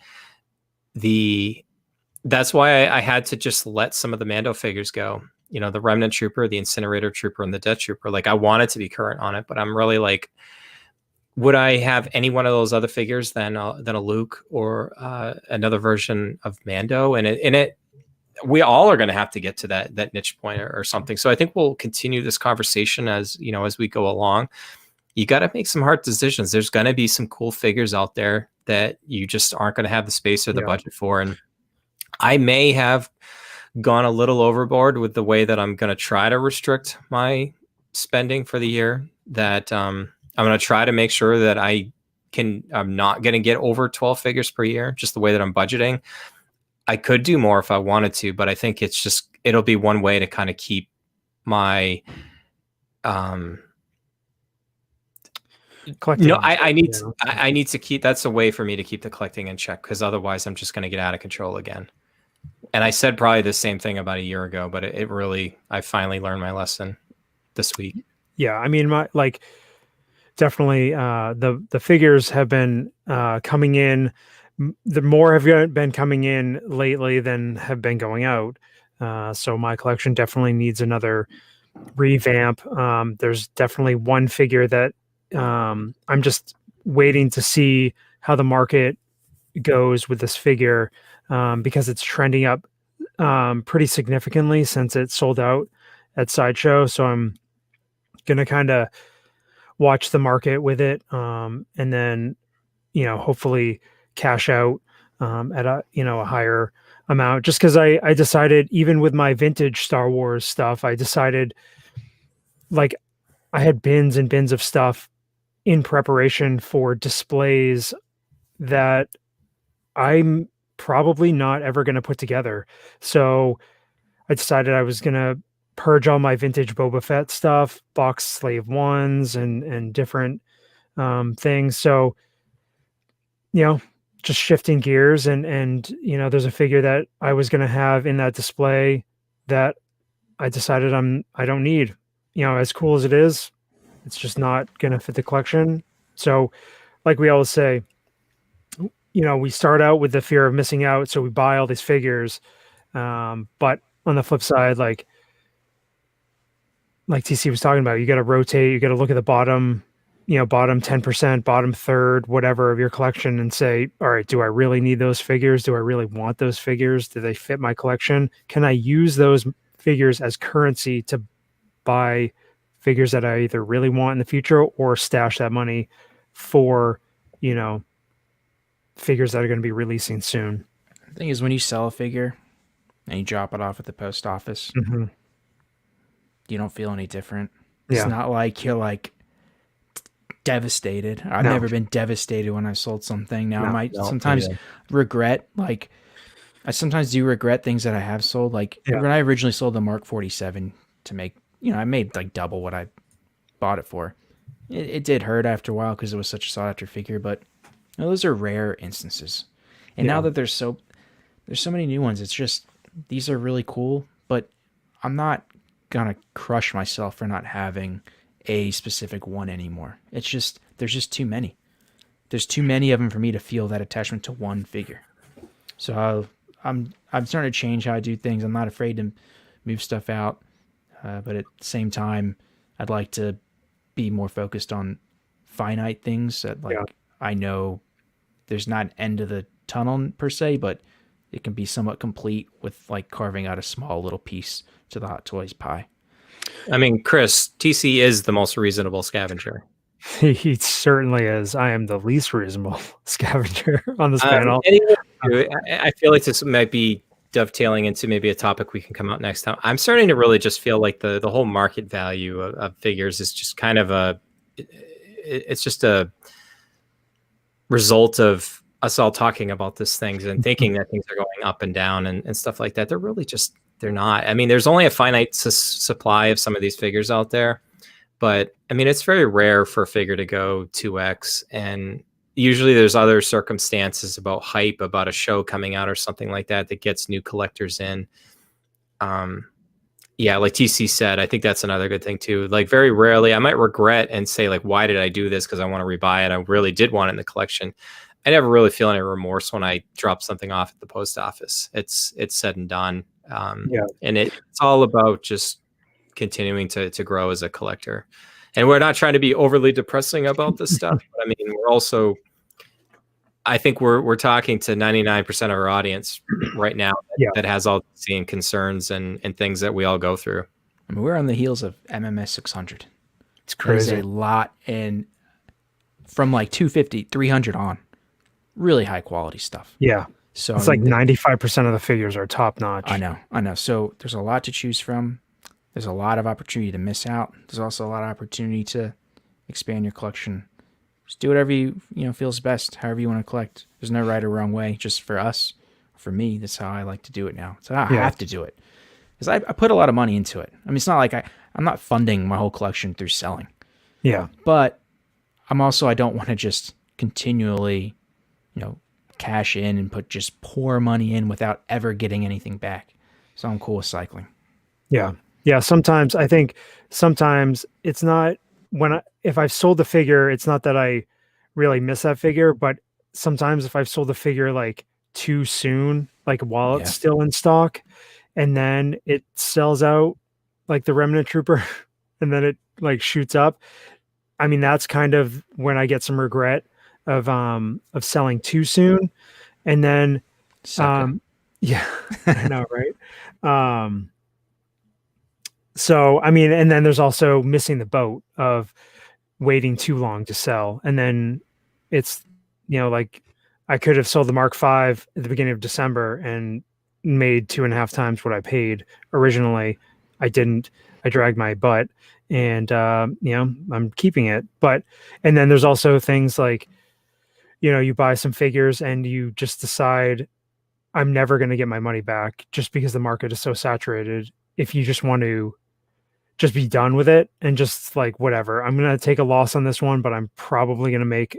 That's why I had to just let some of the Mando figures go. The Remnant Trooper, the Incinerator Trooper, and the Death Trooper. Like, I wanted to be current on it, but I'm really like, would I have any one of those other figures than a Luke or another version of Mando? And we all are going to have to get to that niche point or something. So I think we'll continue this conversation as we go along. You got to make some hard decisions. There's going to be some cool figures out there that you just aren't going to have the space or the budget for. And I may have gone a little overboard with the way that I'm going to try to restrict my spending for the year, that I'm going to try to make sure that I'm not going to get over 12 figures per year, just the way that I'm budgeting. I could do more if I wanted to, but I think it'll be one way to kind of keep my, collecting. I need to keep, that's a way for me to keep the collecting in check, because otherwise I'm just going to get out of control again. And I said probably the same thing about a year ago, but I finally learned my lesson this week. Yeah. I mean, definitely the figures have been coming in. The more have been coming in lately than have been going out. So my collection definitely needs another revamp. There's definitely one figure that I'm just waiting to see how the market goes with this figure, because it's trending up pretty significantly since it sold out at Sideshow. So I'm going to kind of watch the market with it, and then, hopefully cash out at a higher amount, just because I decided, even with my vintage Star Wars stuff, I decided, like, I had bins and bins of stuff in preparation for displays that I'm probably not ever going to put together. So I decided I was going to purge all my vintage Boba Fett stuff, box Slave 1s and different things. So, just shifting gears and, there's a figure that I was going to have in that display that I decided I don't need, as cool as it is, it's just not going to fit the collection. So like we always say, we start out with the fear of missing out. So we buy all these figures. But on the flip side, like TC was talking about, you got to rotate, you got to look at the bottom 10%, bottom third, whatever of your collection and say, all right, do I really need those figures? Do I really want those figures? Do they fit my collection? Can I use those figures as currency to buy figures that I either really want in the future or stash that money for, figures that are going to be releasing soon? The thing is, when you sell a figure and you drop it off at the post office, you don't feel any different. It's not like you're like devastated. I've never been devastated when I sold something. Now I might sometimes regret, like I sometimes do regret things that I have sold. Like when I originally sold the Mark 47 to make, I made like double what I bought it for. It did hurt after a while because it was such a sought after figure, but those are rare instances. And now that there's so many new ones, it's just, these are really cool, but I'm not gonna crush myself for not having a specific one anymore. It's just, there's just too many. There's too many of them for me to feel that attachment to one figure. So I'm starting to change how I do things. I'm not afraid to move stuff out, but at the same time, I'd like to be more focused on finite things that I know there's not an end to the tunnel per se, but it can be somewhat complete with like carving out a small little piece to the Hot Toys pie. I mean, Chris, TC is the most reasonable scavenger. He certainly is. I am the least reasonable scavenger on this panel. Anyway, I feel like this might be dovetailing into maybe a topic we can come out next time. I'm starting to really just feel like the whole market value of figures is just kind of it's just a result of us all talking about these things and thinking that things are going up and down and stuff like that. They're not. I mean, there's only a finite supply of some of these figures out there, but I mean, it's very rare for a figure to go 2x, and usually there's other circumstances about hype, about a show coming out or something like that gets new collectors in. Yeah, like TC said, I think that's another good thing too. Like very rarely, I might regret and say like, why did I do this? Because I want to rebuy it. I really did want it in the collection. I never really feel any remorse when I drop something off at the post office. It's said and done. And it's all about just continuing to grow as a collector. And we're not trying to be overly depressing about this stuff. But I mean, we're also, I think we're talking to 99% of our audience right now that has all the same concerns and things that we all go through. I mean, we're on the heels of MMS 600. It's crazy. There's a lot, and from like 250, 300 on, really high quality stuff. Yeah. So it's like 95% of the figures are top notch. I know. So there's a lot to choose from. There's a lot of opportunity to miss out. There's also a lot of opportunity to expand your collection. Just do whatever you feels best, however you want to collect. There's no right or wrong way. Just for us, for me, that's how I like to do it now. So I have to do it because I put a lot of money into it. I mean, it's not like I'm not funding my whole collection through selling. Yeah. But I don't want to just continually, cash in and just pour money in without ever getting anything back. So I'm cool with cycling. Yeah. Yeah. Sometimes it's not if I've sold the figure, it's not that I really miss that figure, but sometimes if I've sold the figure like too soon, like while it's still in stock, and then it sells out like the Remnant Trooper and then it like shoots up. I mean, that's kind of when I get some regret of selling too soon. And then, yeah, I know. Right. So, I mean, and then there's also missing the boat of waiting too long to sell. And then it's, like I could have sold the Mark V at the beginning of December and made 2.5 times what I paid originally. I didn't. I dragged my butt, and I'm keeping it. And then there's also things like, you buy some figures and you just decide I'm never going to get my money back just because the market is so saturated. If you just want to just be done with it and just like, whatever, I'm going to take a loss on this one, but I'm probably going to make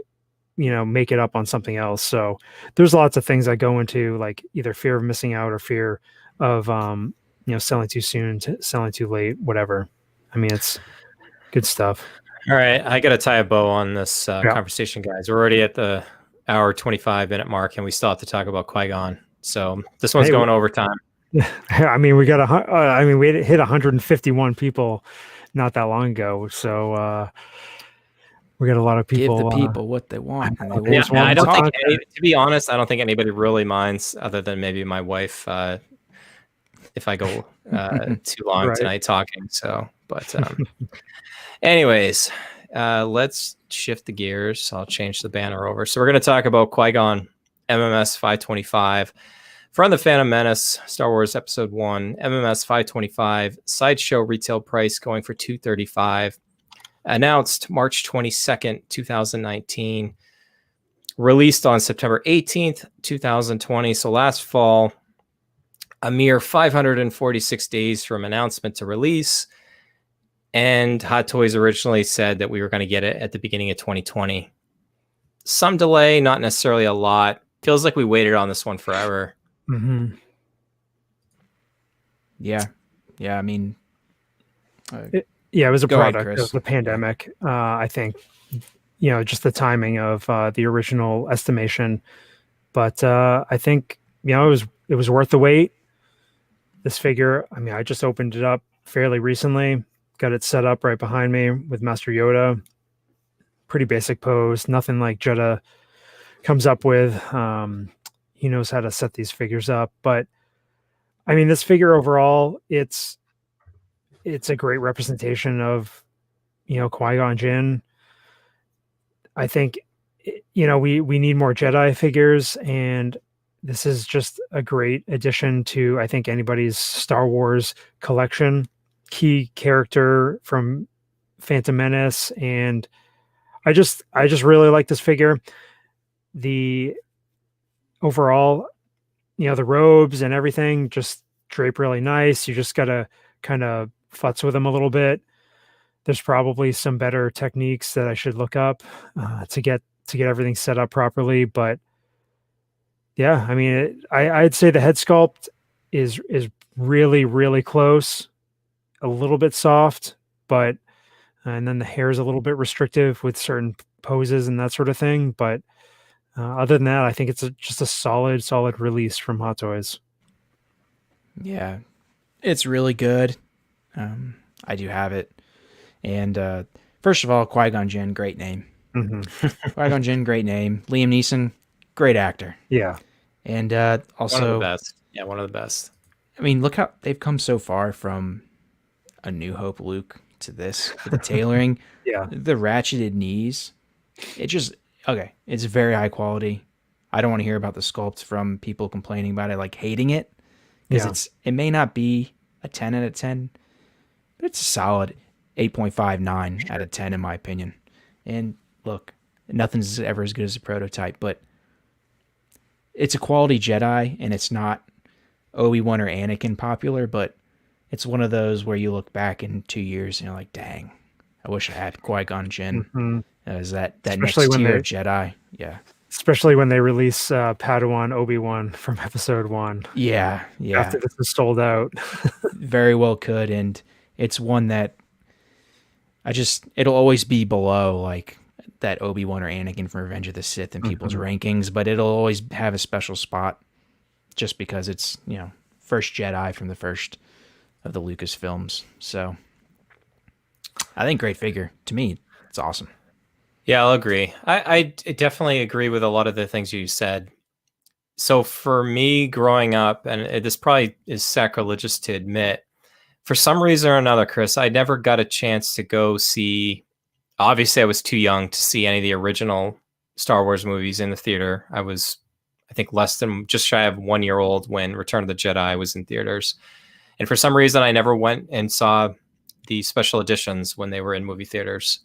it up on something else. So there's lots of things that go into like either fear of missing out or fear of, selling too soon, selling too late, whatever. I mean, it's good stuff. All right, I got to tie a bow on this Yeah. conversation, guys. We're already at the hour 25-minute mark, and we still have to talk about Qui-Gon. So this one's going overtime. I mean, we hit 151 people not that long ago. So we got a lot of people. Give the people what they want. And they Yeah, I don't think, to be honest, I don't think anybody really minds, other than maybe my wife, if I go too long Right. tonight talking. So, but anyways, let's shift the gears. I'll change the banner over. So we're going to talk about Qui-Gon MMS525 from the Phantom Menace, Star Wars Episode 1, MMS525, Sideshow retail price going for $235. Announced March 22nd, 2019. Released on September 18th, 2020. So last fall, a mere 546 days from announcement to release. And Hot Toys originally said that we were going to get it at the beginning of 2020. Some delay, not necessarily a lot. Feels like we waited on this one forever. Mm-hmm. Yeah. I mean, It was a Go ahead, product Chris. of the pandemic. I think, just the timing of the original estimation. But I think, it was worth the wait. This figure, I mean, I just opened it up fairly recently, got it set up right behind me with Master Yoda. Pretty basic pose, nothing like Jedha comes up with. He knows how to set these figures up. But I mean, this figure overall, it's a great representation of, Qui-Gon Jinn. I think, we need more Jedi figures, and this is just a great addition to, I think, anybody's Star Wars collection. Key character from Phantom Menace, and I just really like this figure. The overall, the robes and everything just drape really nice. You just gotta kind of futz with them a little bit. There's probably some better techniques that I should look up to get everything set up properly. But yeah, I mean, I'd say the head sculpt is really, really close, a little bit soft, but and then the hair is a little bit restrictive with certain poses and that sort of thing. But other than that, I think it's just a solid release from Hot Toys. Yeah, it's really good. I do have it. And first of all, Qui-Gon Jinn, great name. Mm-hmm. Qui-Gon Jinn, great name. Liam Neeson, great actor. Yeah. And also, one of the best. Yeah, one of the best. I mean, look how they've come so far from A New Hope Luke to this with the tailoring. Yeah. The ratcheted knees. It just, okay, it's very high quality. I don't want to hear about the sculpt from people complaining about it, like hating it. Because it may not be a 10 out of 10, but it's a solid 8.59 out of 10 in my opinion. And look, nothing's ever as good as a prototype, but it's a quality Jedi, and it's not Obi-Wan or Anakin popular, but it's one of those where you look back in 2 years and you're like, dang, I wish I had Qui-Gon Jinn as that Especially next when tier Jedi. Yeah. Especially when they release Padawan Obi-Wan from Episode 1. Yeah. After this is sold out. Very well could, and it's one that it'll always be below like that Obi-Wan or Anakin from Revenge of the Sith in people's rankings, but it'll always have a special spot just because it's, first Jedi from the first of the Lucas films. So I think great figure. To me, it's awesome. Yeah, I'll agree. I definitely agree with a lot of the things you said. So for me growing up, and this probably is sacrilegious to admit, for some reason or another, Chris, I never got a chance to go see, obviously I was too young to see any of the original Star Wars movies in the theater. I was, I think, just shy of 1 year old when Return of the Jedi was in theaters. And for some reason, I never went and saw the special editions when they were in movie theaters.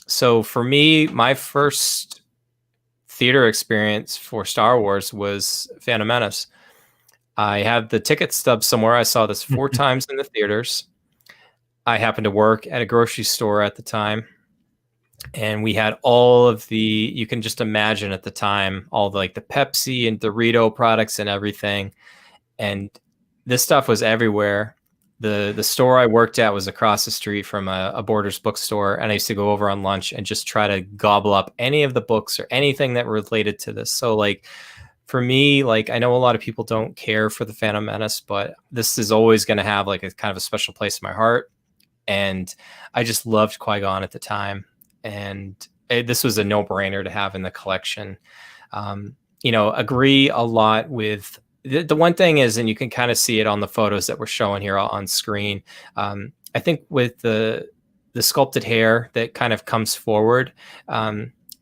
So for me, my first theater experience for Star Wars was Phantom Menace. I have the ticket stub somewhere. I saw this 4 times in the theaters. I happened to work at a grocery store at the time, and we had all of the, you can just imagine at the time, all the, like the Pepsi and Dorito products and everything. And this stuff was everywhere. The store I worked at was across the street from a Borders bookstore, and I used to go over on lunch and just try to gobble up any of the books or anything that related to this. So like for me, like I know a lot of people don't care for the Phantom Menace, but this is always going to have like a kind of a special place in my heart. And I just loved Qui-Gon at the time, and this was a no-brainer to have in the collection. Agree a lot with the one thing is, and you can kind of see it on the photos that we're showing here on screen. I think with the sculpted hair that kind of comes forward,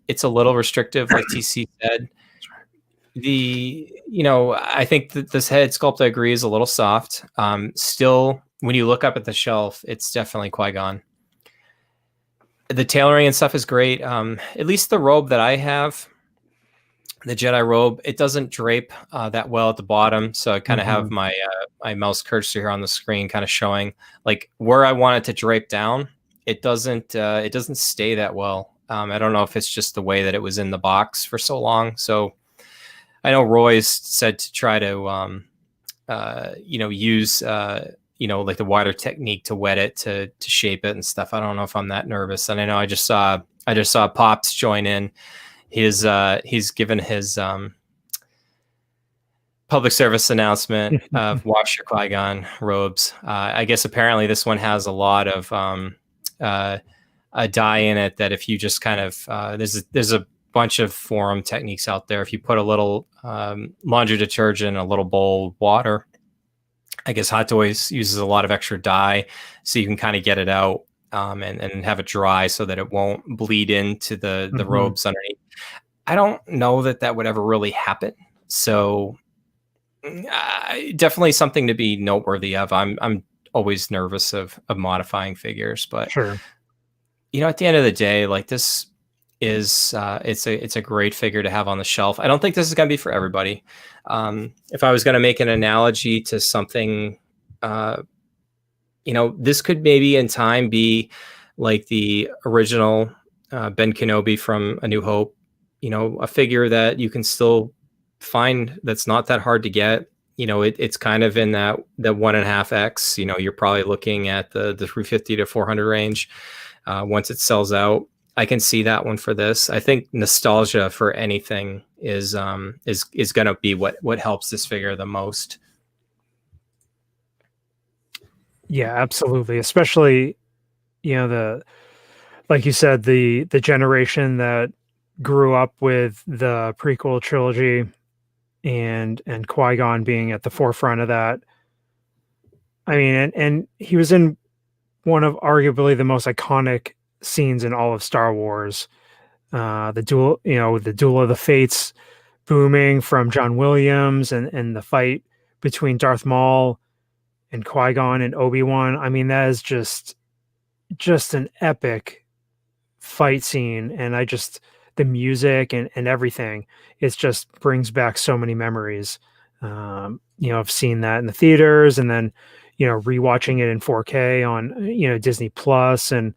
it's a little restrictive, like TC said. I think that this head sculpt, I agree, is a little soft. Still, when you look up at the shelf, it's definitely Qui-Gon. The tailoring and stuff is great. At least the robe that I have, the Jedi robe, it doesn't drape that well at the bottom. So I kind of have my my mouse cursor here on the screen, kind of showing like where I want it to drape down. It doesn't stay that well. I don't know if it's just the way that it was in the box for so long. So I know Roy's said to try to use like the wider technique to wet it to shape it and stuff. I don't know if I'm that nervous. And I know I just saw Pops join in. He's given his public service announcement of wash your Qui-Gon robes. I guess apparently this one has a lot of a dye in it that if you just kind of there's a bunch of forum techniques out there. If you put a little laundry detergent, a little bowl of water, I guess Hot Toys uses a lot of extra dye, so you can kind of get it out and have it dry so that it won't bleed into the robes underneath. I don't know that would ever really happen. So definitely something to be noteworthy of. I'm always nervous of modifying figures, but sure. At the end of the day, like this is it's a great figure to have on the shelf. I don't think this is going to be for everybody. If I was going to make an analogy to something, this could maybe in time be like the original Ben Kenobi from A New Hope. A figure that you can still find that's not that hard to get. It's kind of in that 1.5x. You're probably looking at the 350 to 400 range. Once it sells out, I can see that one for this. I think nostalgia for anything is going to be what helps this figure the most. Yeah, absolutely. Especially, like you said, the generation that grew up with the prequel trilogy and Qui-Gon being at the forefront of that. I mean, and he was in one of arguably the most iconic scenes in all of Star Wars. The duel of the Fates booming from John Williams and the fight between Darth Maul and Qui-Gon and Obi-Wan. I mean, that is just an epic fight scene. And the music and everything, it just brings back so many memories. I've seen that in the theaters, and then, rewatching it in 4K on, Disney Plus. And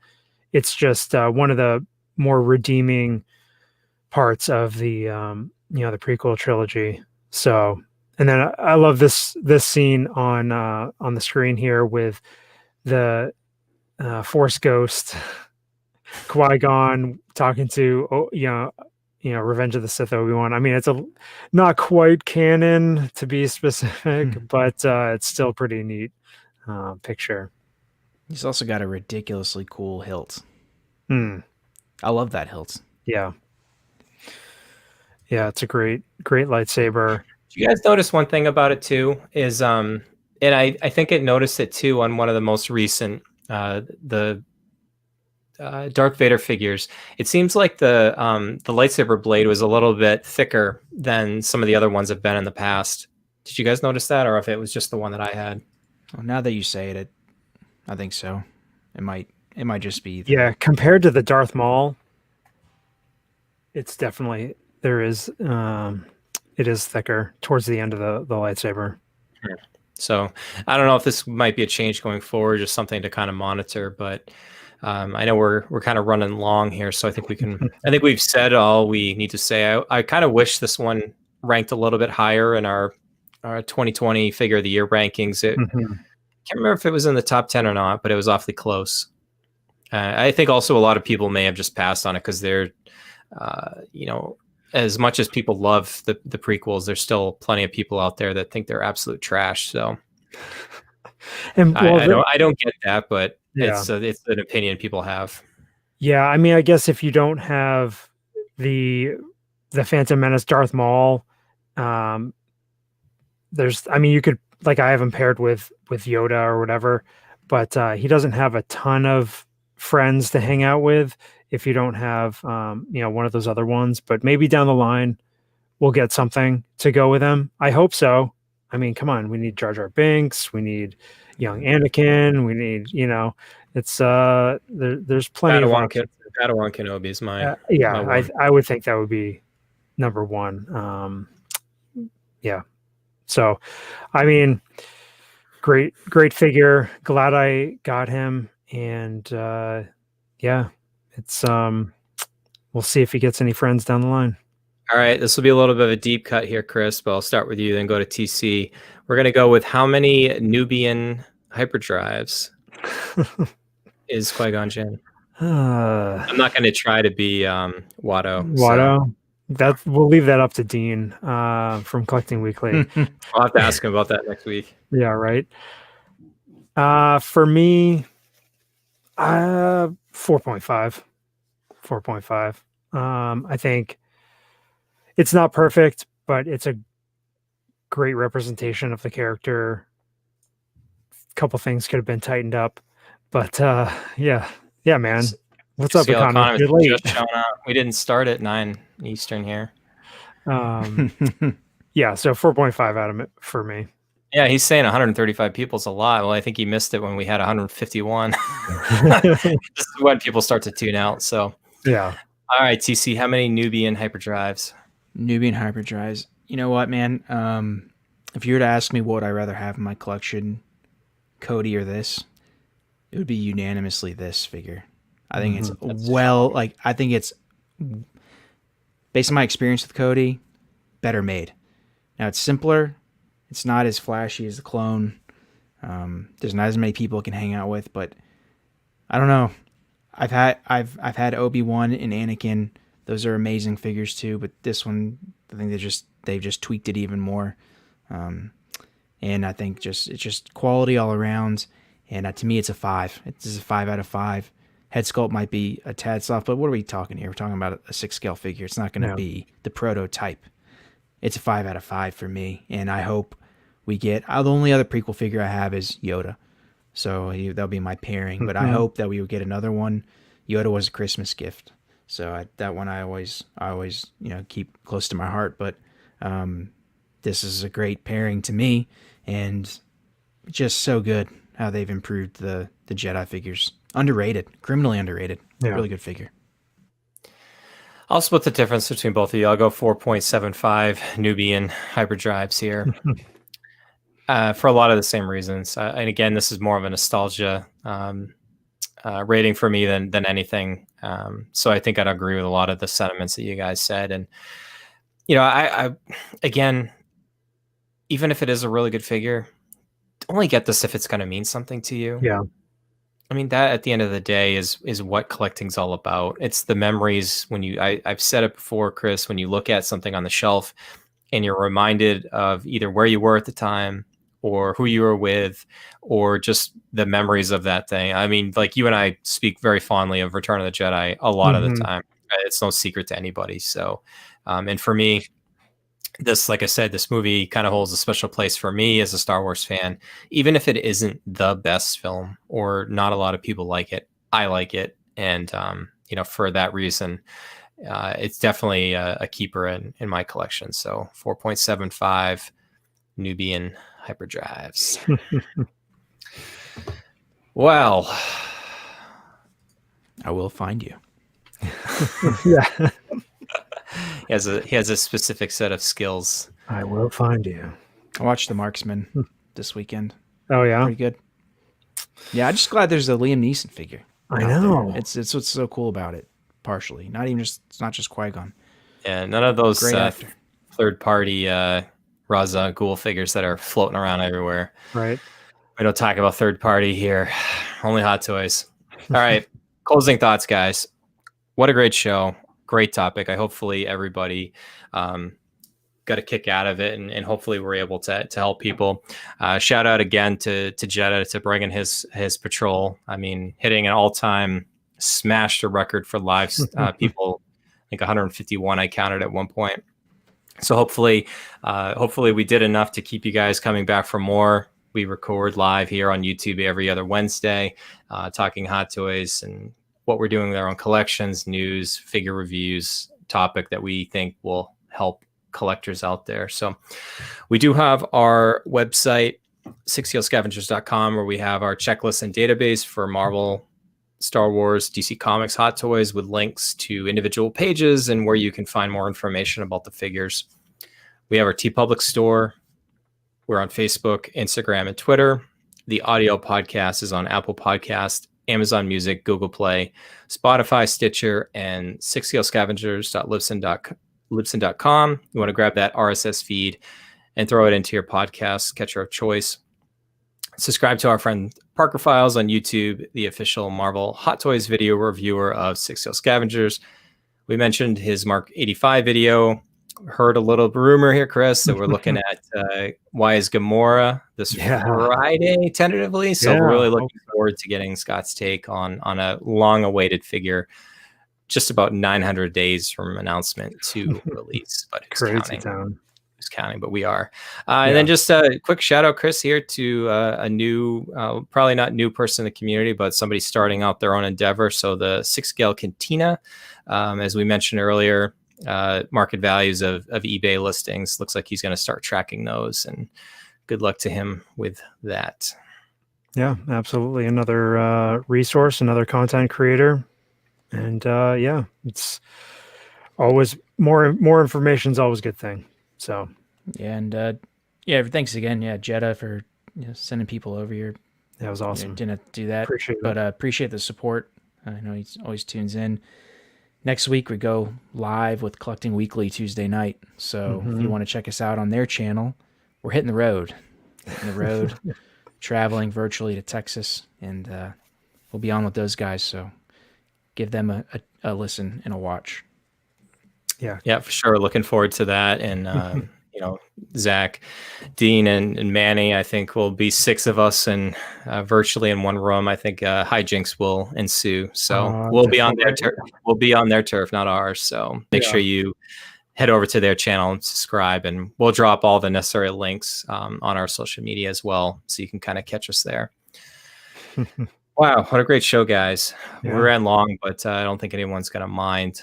it's just one of the more redeeming parts of the the prequel trilogy. So, and then I love this scene on the screen here with the Force Ghost Qui-Gon talking to Revenge of the Sith Obi-Wan. I mean, it's not quite canon to be specific, but it's still pretty neat picture. He's also got a ridiculously cool hilt. I love that hilt. Yeah, it's a great lightsaber. Do you guys notice one thing about it too? Is and I think it noticed it too on one of the most recent the Darth Vader figures. It seems like the lightsaber blade was a little bit thicker than some of the other ones have been in the past. Did you guys notice that, or if it was just the one that I had? Well, now that you say it, I think so. It might just be. Yeah, compared to the Darth Maul, it's definitely there is it is thicker towards the end of the lightsaber. So I don't know if this might be a change going forward, just something to kind of monitor. But I know we're kind of running long here, so I think we can. I think we've said all we need to say. I kind of wish this one ranked a little bit higher in our 2020 Figure of the Year rankings. It can't remember if it was in the top 10 or not, but it was awfully close. I think also a lot of people may have just passed on it because they're, as much as people love the prequels, there's still plenty of people out there that think they're absolute trash. So, and I don't get that, but it's an opinion people have. Yeah, I mean, I guess if you don't have the Phantom Menace Darth Maul, you could, like, I have him paired with Yoda or whatever, but he doesn't have a ton of friends to hang out with if you don't have one of those other ones. But maybe down the line we'll get something to go with him. I hope so. I mean, come on, we need Jar Jar Binks, we need young Anakin, we need, it's there's plenty Padawan Kenobi is my I would think that would be number one. So I mean, great figure, glad I got him. And it's we'll see if he gets any friends down the line. All right, this will be a little bit of a deep cut here, Chris, but I'll start with you, then go to TC. We're going to go with how many Nubian hyperdrives is Qui-Gon Jinn? I'm not going to try to be Watto. So. We'll leave that up to Dean from Collecting Weekly. I'll have to ask him about that next week. Yeah, right. For me, 4.5. I think it's not perfect, but it's a great representation of the character. A couple things could have been tightened up, but yeah, man. What's up, Economist? You're late. We didn't start at 9 Eastern here. Yeah, so 4.5 out of it for me. Yeah, he's saying 135 people is a lot. Well, I think he missed it when we had 151. This is when people start to tune out. So yeah. All right, TC, how many Nubian hyperdrives? Nubian hyperdrives. You know what, man? If you were to ask me what I'd rather have in my collection, Cody or this, it would be unanimously this figure. I think it's I think it's, based on my experience with Cody, better made. Now it's simpler. It's not as flashy as the clone. There's not as many people it can hang out with, but I don't know. I've had Obi-Wan and Anakin. Those are amazing figures too, but this one, I think they've just tweaked it even more. And I think it's just quality all around. And to me, it's a 5. It's a 5 out of 5. Head sculpt might be a tad soft, but what are we talking here? We're talking about a 6 scale figure. It's not going to be the prototype. It's a 5 out of 5 for me, and I hope we get. The only other prequel figure I have is Yoda, so that'll be my pairing. But I hope that we would get another one. Yoda was a Christmas gift, so that one I always keep close to my heart. But this is a great pairing to me, and just so good how they've improved the Jedi figures. Underrated, criminally underrated. Yeah. Really good figure. I'll split the difference between both of you. I'll go 4.75 Nubian hyperdrives here for a lot of the same reasons. And again, this is more of a nostalgia rating for me than anything. So I think I'd agree with a lot of the sentiments that you guys said. And, I again, even if it is a really good figure, only get this if it's going to mean something to you. Yeah. I mean, that at the end of the day is what collecting's all about. It's the memories when I've said it before, Chris, when you look at something on the shelf and you're reminded of either where you were at the time or who you were with or just the memories of that thing. I mean, like you and I speak very fondly of Return of the Jedi a lot of the time. It's no secret to anybody. So, and for me, this, like I said, this movie kind of holds a special place for me as a Star Wars fan, even if it isn't the best film or not a lot of people like it. I like it. And, for that reason, it's definitely a keeper in my collection. So 4.75 Nubian hyperdrives. Well, I will find you. Yeah, he has a specific set of skills. I will find you. I watched The Marksman this weekend. Oh yeah, Pretty good. Yeah, I'm just glad there's a Liam Neeson figure. I know. It's what's so cool about it. Partially, it's not just Qui-Gon. Yeah, none of those Great actor. third-party Raza Ghul figures that are floating around everywhere. Right. We don't talk about third-party here. Only Hot Toys. All right, closing thoughts, guys. What a great show. Great topic. Hopefully everybody got a kick out of it, and hopefully we're able to help people. Shout out again to Jetta to bringing his patrol. I mean, hitting an all-time smashed a record for live people. I think 151 I counted at one point. So hopefully we did enough to keep you guys coming back for more. We record live here on YouTube every other Wednesday, talking Hot Toys and what we're doing with our own collections, news, figure reviews, topic that we think will help collectors out there. So we do have our website, 6scalescavengers.com, where we have our checklist and database for Marvel, Star Wars, DC Comics, Hot Toys, with links to individual pages and where you can find more information about the figures. We have our TeePublic store. We're on Facebook, Instagram, and Twitter. The audio podcast is on Apple Podcast, Amazon Music, Google Play, Spotify, Stitcher, and 6scalescavengers.libsyn.com. You want to grab that RSS feed and throw it into your podcast catcher of choice. Subscribe to our friend Parker Files on YouTube, the official Marvel Hot Toys video reviewer of 6 Scavengers. We mentioned his Mark 85 video. Heard a little rumor here, Chris, that we're looking at Why is Gamora this Friday tentatively. So we're really looking forward to getting Scott's take on a long-awaited figure. Just about 900 days from announcement to release, but it's Crazy counting, but we are. And then just a quick shout out, Chris, here to a new, probably not new person in the community, but somebody starting out their own endeavor. So the 6 Scale Cantina, as we mentioned earlier, market values of eBay listings. Looks like he's going to start tracking those, and good luck to him with that. Yeah, absolutely. Another resource, another content creator. And it's always more information is always a good thing. So thanks again, Jetta, for sending people over here. That was awesome. Didn't have to do that, but appreciate the support. I know he always tunes in. Next week we go live with Collecting Weekly Tuesday night. So if you want to check us out on their channel, we're hitting the road, traveling virtually to Texas, and we'll be on with those guys. So give them a listen and a watch. Yeah, for sure. Looking forward to that. And, Zach, Dean, and Manny, I think will be 6 of us and virtually in one room. I think hijinks will ensue. So we'll be on their turf. We'll be on their turf, not ours. So make sure you head over to their channel and subscribe, and we'll drop all the necessary links on our social media as well, so you can kind of catch us there. Wow, what a great show, guys. We ran long, but I don't think anyone's going to mind.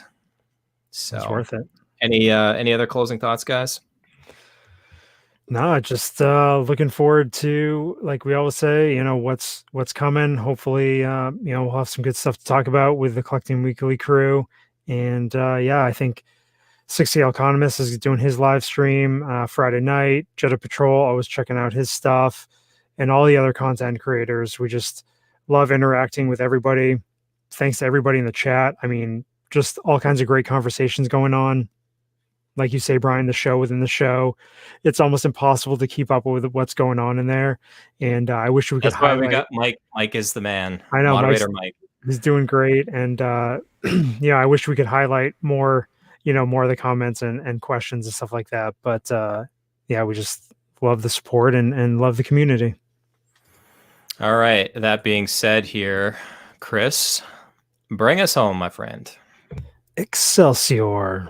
So it's worth it. Any other closing thoughts, guys? No, just looking forward to, like we always say, what's coming. Hopefully, we'll have some good stuff to talk about with the Collecting Weekly crew. And I think 60 Economist is doing his live stream Friday night. Jetta Patrol, always checking out his stuff, and all the other content creators. We just love interacting with everybody. Thanks to everybody in the chat. I mean, just all kinds of great conversations going on. Like you say, Bryan, the show within the show, it's almost impossible to keep up with what's going on in there. And I wish we could highlight. That's why we got Mike. Mike is the man. I know, moderator Mike. He's doing great. And I wish we could highlight more, more of the comments and questions and stuff like that. But we just love the support and love the community. All right. That being said here, Chris, bring us home, my friend. Excelsior.